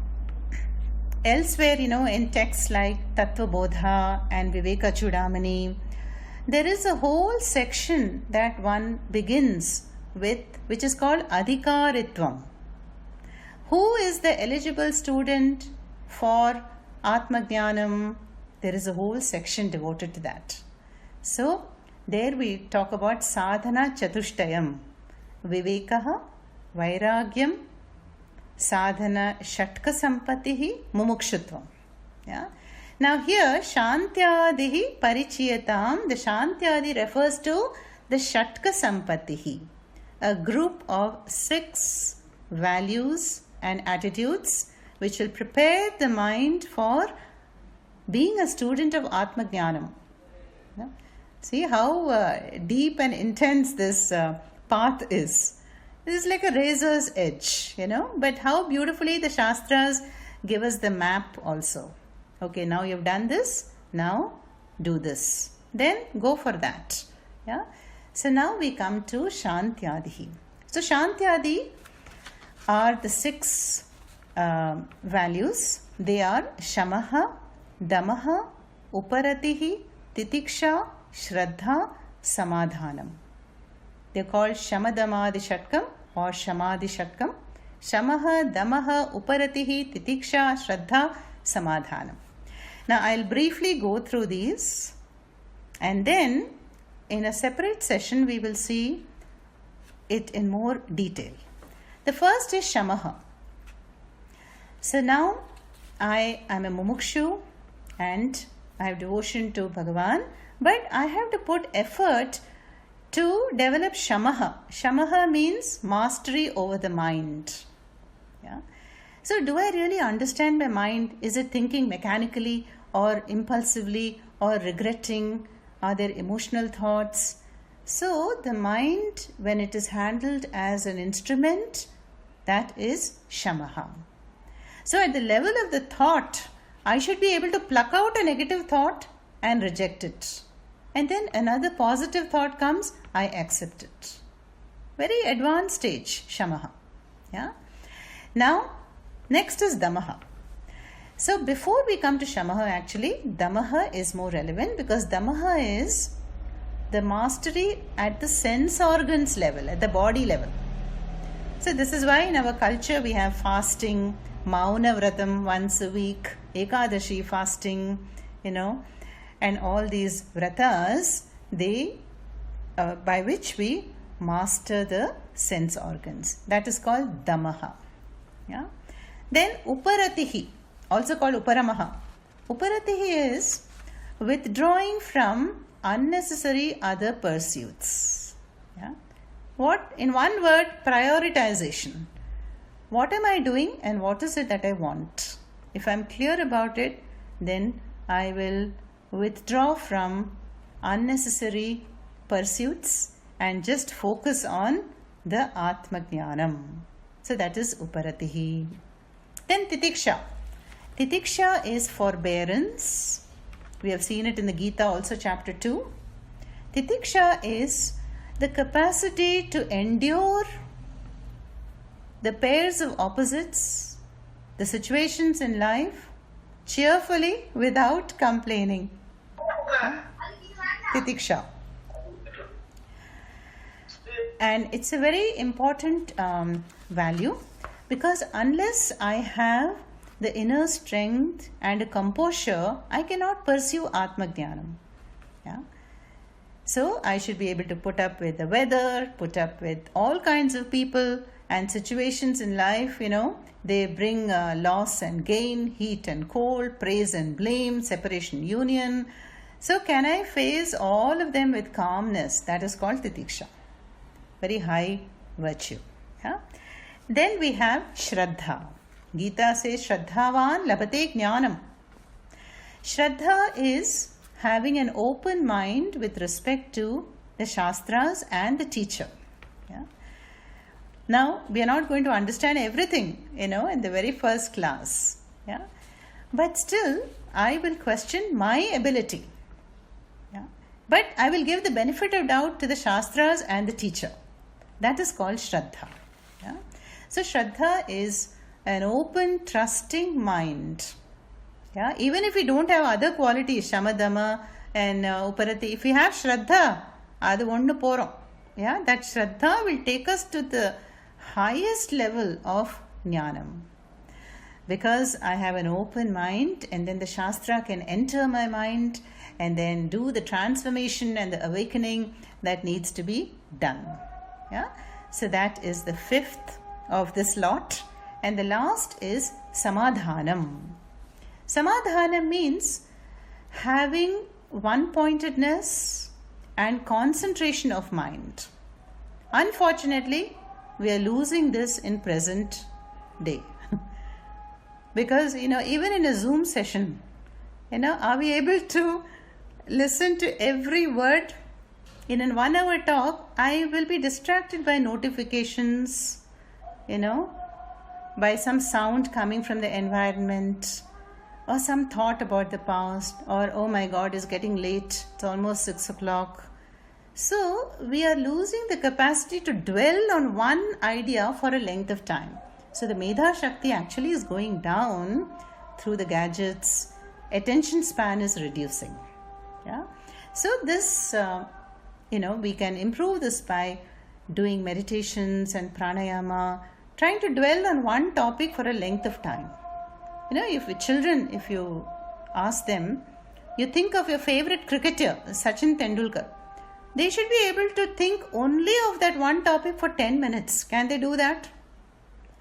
elsewhere, in texts like Tattva Bodha and Viveka Chudamani, there is a whole section that one begins with, which is called Adhikaritvam. Who is the eligible student for Atma Jnanam? There is a whole section devoted to that. So, there we talk about Sadhana Chatushtayam, Vivekaha, Vairagyam, Sadhana Shatka Sampatihi, Mumukshutvam. Yeah. Now here, Shantyadihi Parichiyatam, the Shantyadi refers to the Shatka Sampatihi, a group of 6 values and attitudes which will prepare the mind for being a student of Atma Jnanam. Yeah. See how deep and intense this path is. It is like a razor's edge, but how beautifully the Shastras give us the map also. Okay, now you've done this, now do this. Then go for that. Yeah. So now we come to Shantyadihi. So Shantyadi are the 6 values. They are Shamaha, Damaha, Uparatihi, Titiksha, Shraddha, Samadhanam. They are called Shamadamadi Shatkam or Shamadhi Shatkam. Shamaha, Damaha, Uparatihi, Titiksha, Shraddha, Samadhanam. Now I'll briefly go through these, and then in a separate session we will see it in more detail. The first is Shamaha. So now I am a mumukshu and I have devotion to Bhagavan, but I have to put effort to develop Shamaha. Shamaha means mastery over the mind. Yeah. So do I really understand my mind? Is it thinking mechanically or impulsively or regretting? Are there emotional thoughts? So the mind, when it is handled as an instrument, that is Shamaha. So at the level of the thought, I should be able to pluck out a negative thought and reject it. And then another positive thought comes, I accept it. Very advanced stage, Shamaha. Yeah. Now, next is Damaha. So before we come to Shamaha, actually, Damaha is more relevant because Damaha is the mastery at the sense organs level, at the body level. So this is why in our culture we have fasting, Mauna Vratam once a week, Ekadashi fasting, and all these vratas, they by which we master the sense organs. That is called Damaha. Yeah. Then Uparatihi, also called Uparamaha. Uparatihi is withdrawing from unnecessary other pursuits. Yeah. What, in one word, prioritization. What am I doing and what is it that I want? If I'm clear about it, then I will withdraw from unnecessary pursuits and just focus on the Atma Jnanam. So that is Uparatihi. Then Titiksha. Titiksha is forbearance. We have seen it in the Gita also, chapter 2. Titiksha is the capacity to endure the pairs of opposites, the situations in life, cheerfully without complaining. Titiksha. And it's a very important value because unless I have the inner strength and a composure, I cannot pursue Atma Jnanam. Yeah? So I should be able to put up with the weather, put up with all kinds of people and situations in life, they bring loss and gain, heat and cold, praise and blame, separation, union. So can I face all of them with calmness? That is called Titiksha. Very high virtue. Yeah? Then we have Shraddha. Gita says, Shraddhavan labhate jnanam. Shraddha is having an open mind with respect to the Shastras and the teacher. Yeah? Now, we are not going to understand everything, in the very first class. Yeah? But still, I will question my ability. Yeah? But I will give the benefit of doubt to the Shastras and the teacher. That is called Shraddha. Yeah? So, Shraddha is an open, trusting mind Yeah, even if we don't have other qualities, shamadama and uparati, if we have shraddha, adu onnu porom. Yeah, that shraddha will take us to the highest level of jnanam. Because I have an open mind, and then the Shastra can enter my mind and then do the transformation and the awakening that needs to be done. Yeah. So that is the fifth of this lot. And the last is samadhanam. Samadhanam means having one-pointedness and concentration of mind. Unfortunately, we are losing this in present day. Because, even in a Zoom session, are we able to listen to every word? In a 1 hour talk, I will be distracted by notifications, by some sound coming from the environment, or some thought about the past, or oh my God, it's getting late, it's almost 6 o'clock. So, we are losing the capacity to dwell on one idea for a length of time. So the Medha Shakti actually is going down through the gadgets. Attention span is reducing. Yeah. So this, we can improve this by doing meditations and pranayama, trying to dwell on one topic for a length of time. If you ask them, you think of your favorite cricketer, Sachin Tendulkar. They should be able to think only of that one topic for 10 minutes. Can they do that?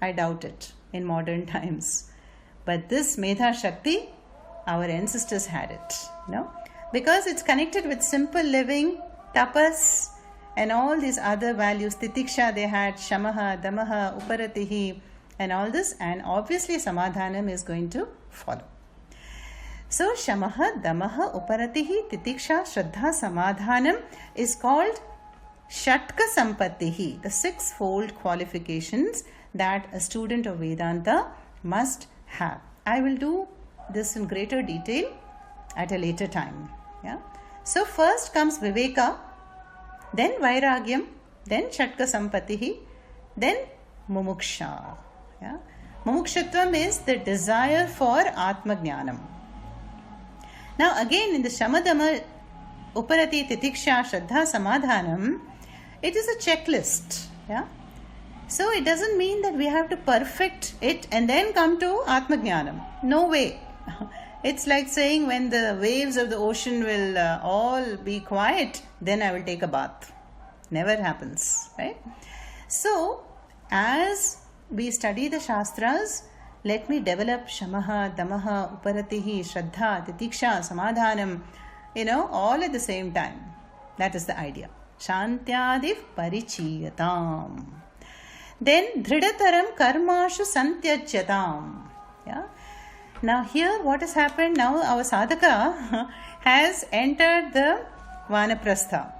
I doubt it in modern times. But this Medha Shakti, our ancestors had it, because it's connected with simple living, tapas, and all these other values. Titiksha they had, shamaha, damaha, uparatihi, and all this. And obviously samadhanam is going to follow. So shamaha, damaha, uparatihi, titiksha, shraddha, samadhanam is called shatka sampattihi, the sixfold qualifications that a student of Vedanta must have. I will do this in greater detail at a later time. Yeah. So first comes Viveka, then Vairagyam, then Shatka Sampattihi, then Mumuksha. Yeah. Mumukshatvam is the desire for Atma Jnanam. Now again in the Shamadama, Uparati, Titiksha, Shraddha, Samadhanam, it is a checklist. Yeah. So it doesn't mean that we have to perfect it and then come to Atma Jnanam. No way. It's like saying when the waves of the ocean will all be quiet, then I will take a bath. Never happens, right? So as we study the Shastras, let me develop Shamaha, Damaha, Uparatihi, Shraddha, Titiksha, Samadhanam, all at the same time. That is the idea. Shantyadif Parichiyatam. Then Dhridataram Karmashu Santyajyatam. Yeah. Now here what has happened, now our sadhaka has entered the Vaanaprastha,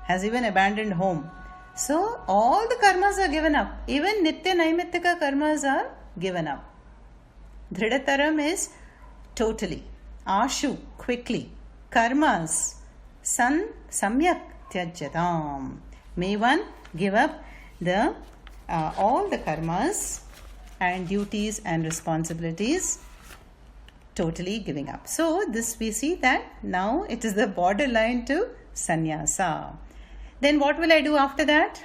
has even abandoned home. So all the karmas are given up. Even Nitya Naimittika karmas are given up. Dhridataram is totally. Ashu, quickly. Karmas, samyak tyajyatam. May one give up the all the karmas and duties and responsibilities, totally giving up. So this we see that now it is the borderline to sannyasa. Then what will I do after that?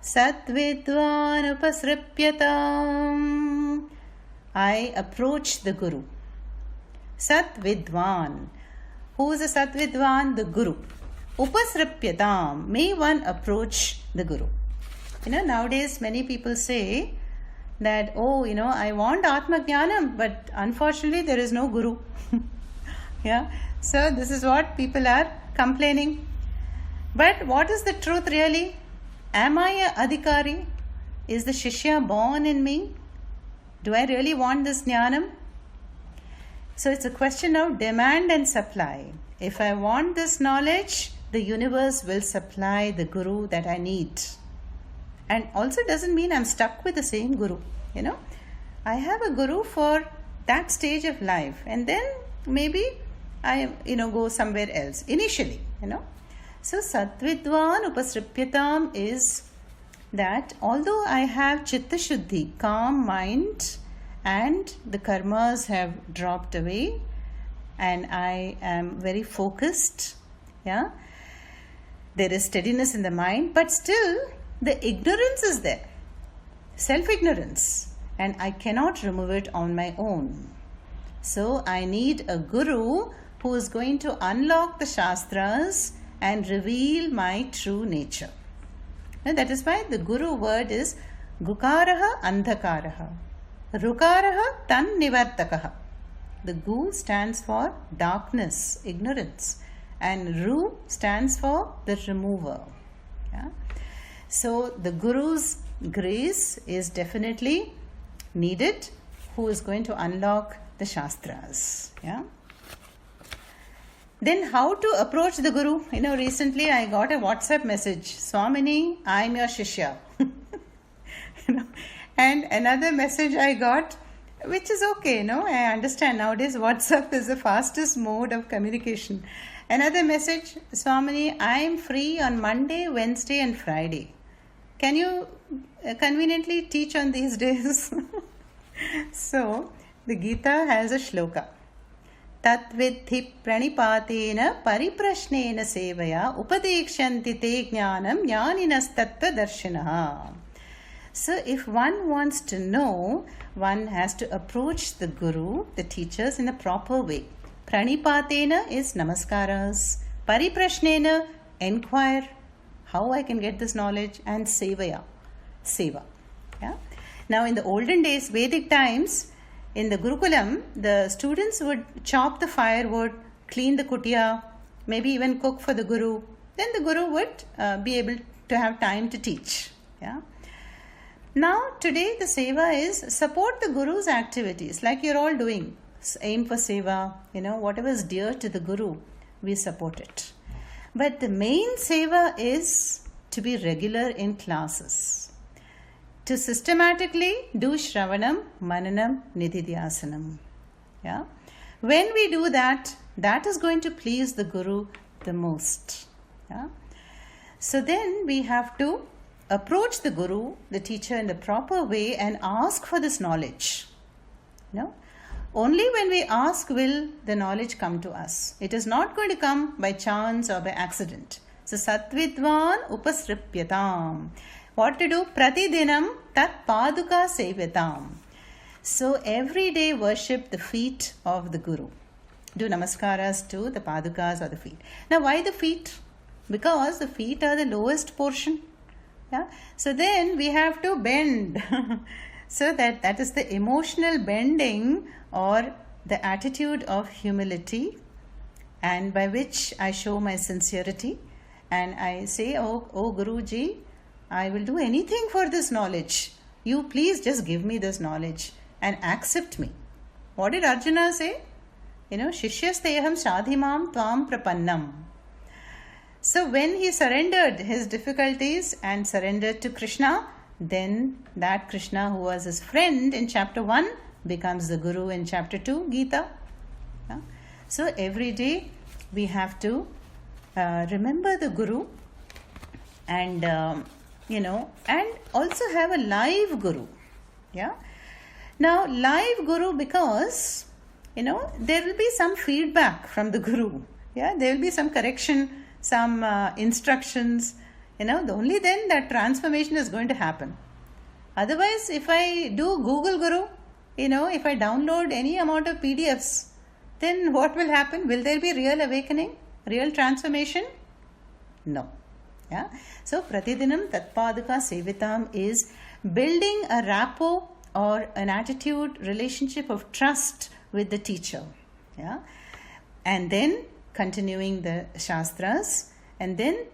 Satvidvan upasripyatam. I approach the Guru. Satvidvan. Who is a Satvidvan? The Guru. Upasripyatam. May one approach the Guru. Nowadays many people say that, I want Atma Jnanam, but unfortunately there is no Guru. Yeah. So this is what people are complaining. But what is the truth really? Am I a adhikari? Is the Shishya born in me? Do I really want this Jnanam? So it's a question of demand and supply. If I want this knowledge, the universe will supply the Guru that I need. And also doesn't mean I'm stuck with the same Guru. I have a Guru for that stage of life, and then maybe I go somewhere else initially. So Satvidvan Upasripyatam is that although I have Chitta Shuddhi, calm mind and the karmas have dropped away and I am very focused. Yeah, there is steadiness in the mind, but still the ignorance is there, self-ignorance, and I cannot remove it on my own. So I need a guru who is going to unlock the shastras and reveal my true nature. And that is why the guru word is gukaraha andhakaraha, rukaraha tan nivartakaha. The gu stands for darkness, ignorance, and ru stands for the remover. Yeah? So the guru's grace is definitely needed, who is going to unlock the shastras. Yeah. Then how to approach the guru? Recently I got a WhatsApp message, Swamini, I am your Shishya. And another message I got, which is okay, I understand nowadays WhatsApp is the fastest mode of communication. Another message, Swamini, I am free on Monday, Wednesday and Friday. Can you conveniently teach on these days? So, the Gita has a shloka. Tatvidhi pranipatena pariprashnena sevaya upadekshanti te jnanam jnaninas tattva darshanaha. So if one wants to know, one has to approach the guru, the teachers, in a proper way. Pranipatena is namaskaras. Pariprashnena, enquire how I can get this knowledge, and sevaya, seva. Yeah? Now in the olden days, Vedic times, in the Gurukulam, the students would chop the firewood, clean the kutia, maybe even cook for the guru. Then the guru would be able to have time to teach. Yeah. Now today the seva is support the guru's activities, like you're all doing. Aim for seva, whatever is dear to the guru, we support it. But the main seva is to be regular in classes, to systematically do Sravanam, Mananam, Ndidhyaasanam. Yeah? When we do that, that is going to please the guru the most. Yeah? So then we have to approach the guru, the teacher, in the proper way and ask for this knowledge. Only when we ask will the knowledge come to us. It is not going to come by chance or by accident. So satvidvan upasripyatam. What to do? Pratidinam tat paduka sevyatam. So every day worship the feet of the guru. Do namaskaras to the padukas or the feet. Now why the feet? Because the feet are the lowest portion. Yeah? So then we have to bend. So that is the emotional bending or the attitude of humility, and by which I show my sincerity and I say, oh Guruji, I will do anything for this knowledge. You please just give me this knowledge and accept me. What did Arjuna say? Shishyasteham sadhimam tvam prapannam. So when he surrendered his difficulties and surrendered to Krishna, then that Krishna who was his friend in chapter 1 becomes the guru in chapter 2, Gita. Yeah? So every day we have to remember the guru and and also have a live guru. Yeah. Now live guru, because there will be some feedback from the guru. Yeah, there will be some correction, some instructions. Only then that transformation is going to happen. Otherwise, if I do Google Guru, if I download any amount of PDFs, then what will happen? Will there be real awakening, real transformation? No. Yeah. So pratidinam tatpaduka sevitam is building a rapport or an attitude, relationship of trust with the teacher. Yeah. And then continuing the shastras, and then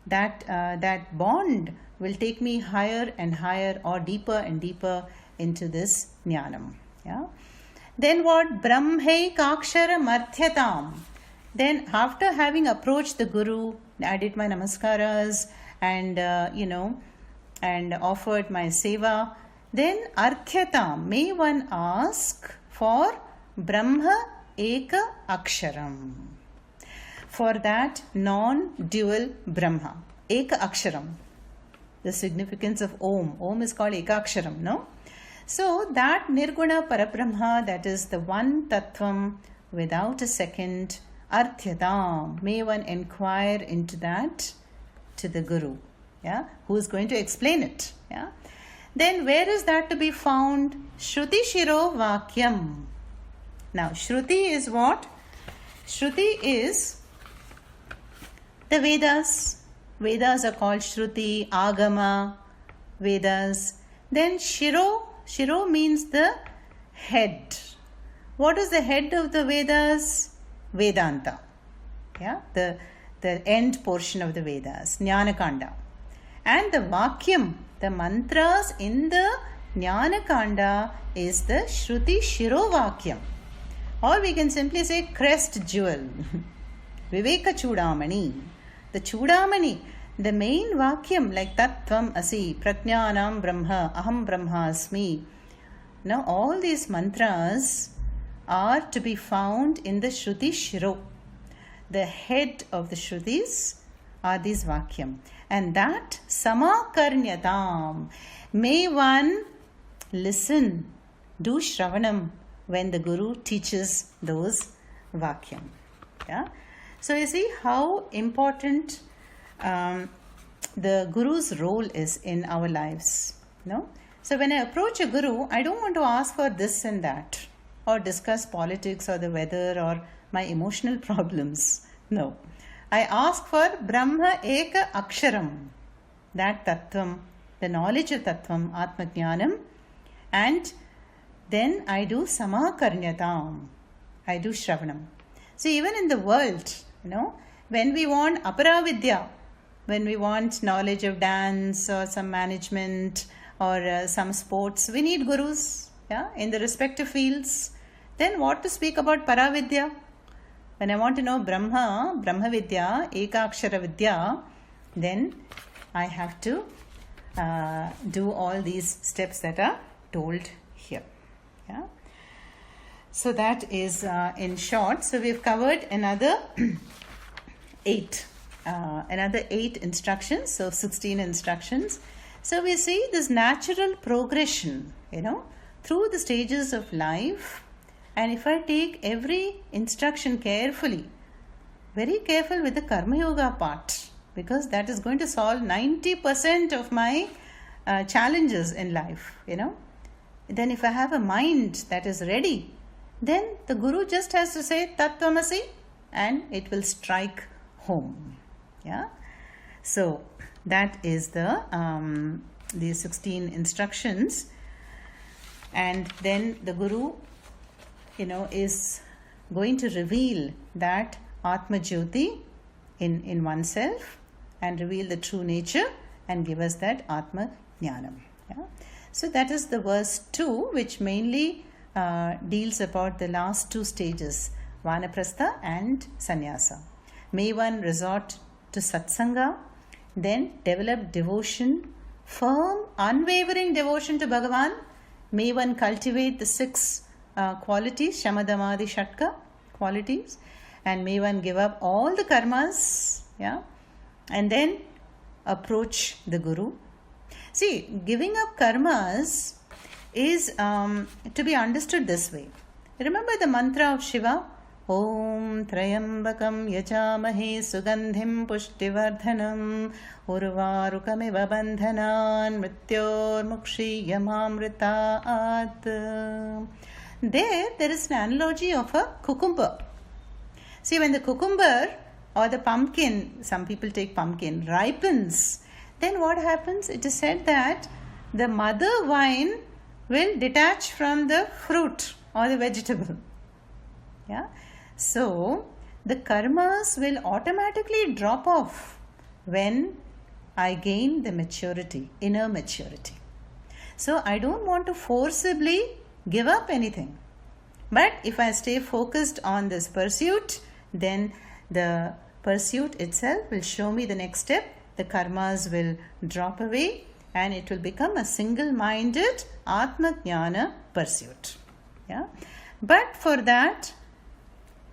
that bond will take me higher and higher or deeper and deeper into this jnanam. Yeah. Then what? Brahmaikakshara marthyatam. Then after having approached the guru, I did my namaskaras and and offered my seva. Then arthyatam, may one ask for Brahma Eka Aksharam. For that non-dual Brahma. Eka Aksharam. The significance of Om. Om is called Eka Aksharam, no? So that Nirguna Parabrahma, that is the one Tattvam without a second, Arthyadam, may one inquire into that to the Guru, yeah, who is going to explain it. Yeah. Then where is that to be found? Shruti Shiro Vakyam. Now Shruti is what? Shruti is the Vedas. Vedas are called Shruti, Agama, Vedas. Then Shiro means the head. What is the head of the Vedas? Vedanta. Yeah, the end portion of the Vedas, Jnana Kanda. And the Vakyam, the mantras in the Jnana Kanda is the Shruti Shiro Vakyam. Or we can simply say crest jewel. Viveka Chudamani. The Chudamani, the main Vakyam like Tattvam Asi, Prajnanam Brahma, Aham Brahmasmi. Now all these mantras are to be found in the Shruti Shiro. The head of the Shrutis are these Vakyam. And that Samakarnyatam. May one listen, do Sravanam when the Guru teaches those Vakyam. Yeah? So you see how important the Guru's role is in our lives. No? So when I approach a Guru, I don't want to ask for this and that, or discuss politics or the weather or my emotional problems. No. I ask for Brahma Eka Aksharam, that Tattvam, the knowledge of Tattvam, Atma Jnanam, and then I do Samakarnyatam, I do Shravanam. So even in the world, when we want Aparavidya, when we want knowledge of dance or some management or some sports, we need gurus, in the respective fields. Then what to speak about Paravidya? When I want to know Brahma Vidya, Ekakshara Vidya, then I have to do all these steps that are told here. Yeah. So that is in short. So we've covered another 8 instructions. So 16 instructions. So we see this natural progression, through the stages of life. And if I take every instruction carefully, very careful with the Karma Yoga part, because that is going to solve 90% of my challenges in life, Then if I have a mind that is ready, then the Guru just has to say Tattvamasi and it will strike home. Yeah. So that is the 16 instructions. And then the Guru is going to reveal that Atma Jyoti in oneself and reveal the true nature and give us that Atma Jnanam. Yeah? So that is the verse 2, which mainly deals about the last 2 stages, Vaanaprastha and sannyasa. May one resort to satsanga, then develop devotion, firm, unwavering devotion to Bhagavan. May one cultivate the 6 qualities, Shamadamadi Shatka qualities, and may one give up all the karmas, and then approach the Guru. See, giving up karmas is to be understood this way. Remember the mantra of Shiva? Om Trayambakam Yajamahe Sugandhim Pushtivardhanam Urvarukamiva Bandhanan Mrityor Mukshi Yamamritaat. There is an analogy of a cucumber. See, when the cucumber or the pumpkin, some people take pumpkin, ripens, then what happens? It is said that the mother vine will detach from the fruit or the vegetable. Yeah. So, the karmas will automatically drop off when I gain the maturity, inner maturity. So, I don't want to forcibly give up anything. But if I stay focused on this pursuit, then the pursuit itself will show me the next step. The karmas will drop away and it will become a single-minded Atma Jnana pursuit. Yeah? But for that,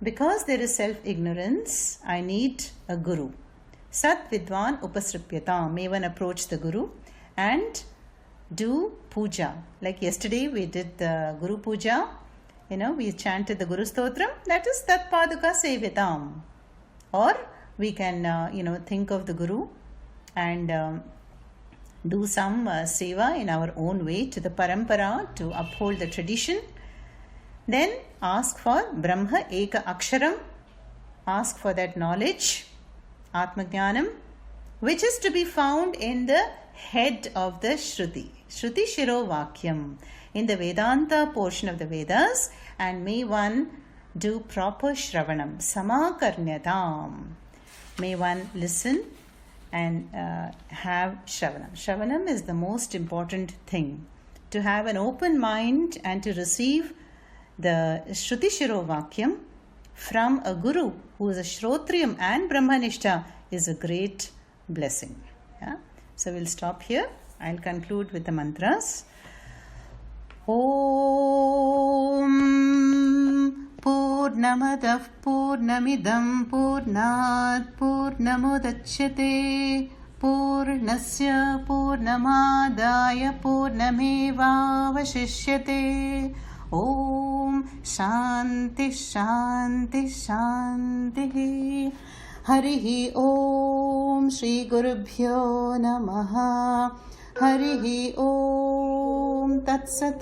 because there is self-ignorance, I need a Guru. Sat Vidwan Upasripyatam. May one approach the Guru and do puja. Like yesterday we did the Guru Puja. We chanted the Guru Stotram. That is Tat Paduka Sevitam. Or we can, think of the Guru and do some seva in our own way to the parampara to uphold the tradition. Then ask for Brahma Eka Aksharam. Ask for that knowledge, Atma Jnanam, which is to be found in the head of the Shruti. Shruti Shiro Vakyam. In the Vedanta portion of the Vedas. And may one do proper Sravanam. Samakarnyatam. May one listen and have Sravanam. Sravanam is the most important thing. To have an open mind and to receive the Shruti Shiro Vakyam from a Guru who is a Shrotriyam and Brahmanishta is a great blessing. Yeah? So we'll stop here. I'll conclude with the mantras. Om Purnamadah Purnamidam Purnat Purnamudachyate Purnasya Purnamadaya Purnamevavashishyate. Om Shanti Shanti Shanti. Harihi Om Shri Gurubhyo Namaha. Harihi Om Tat Sat.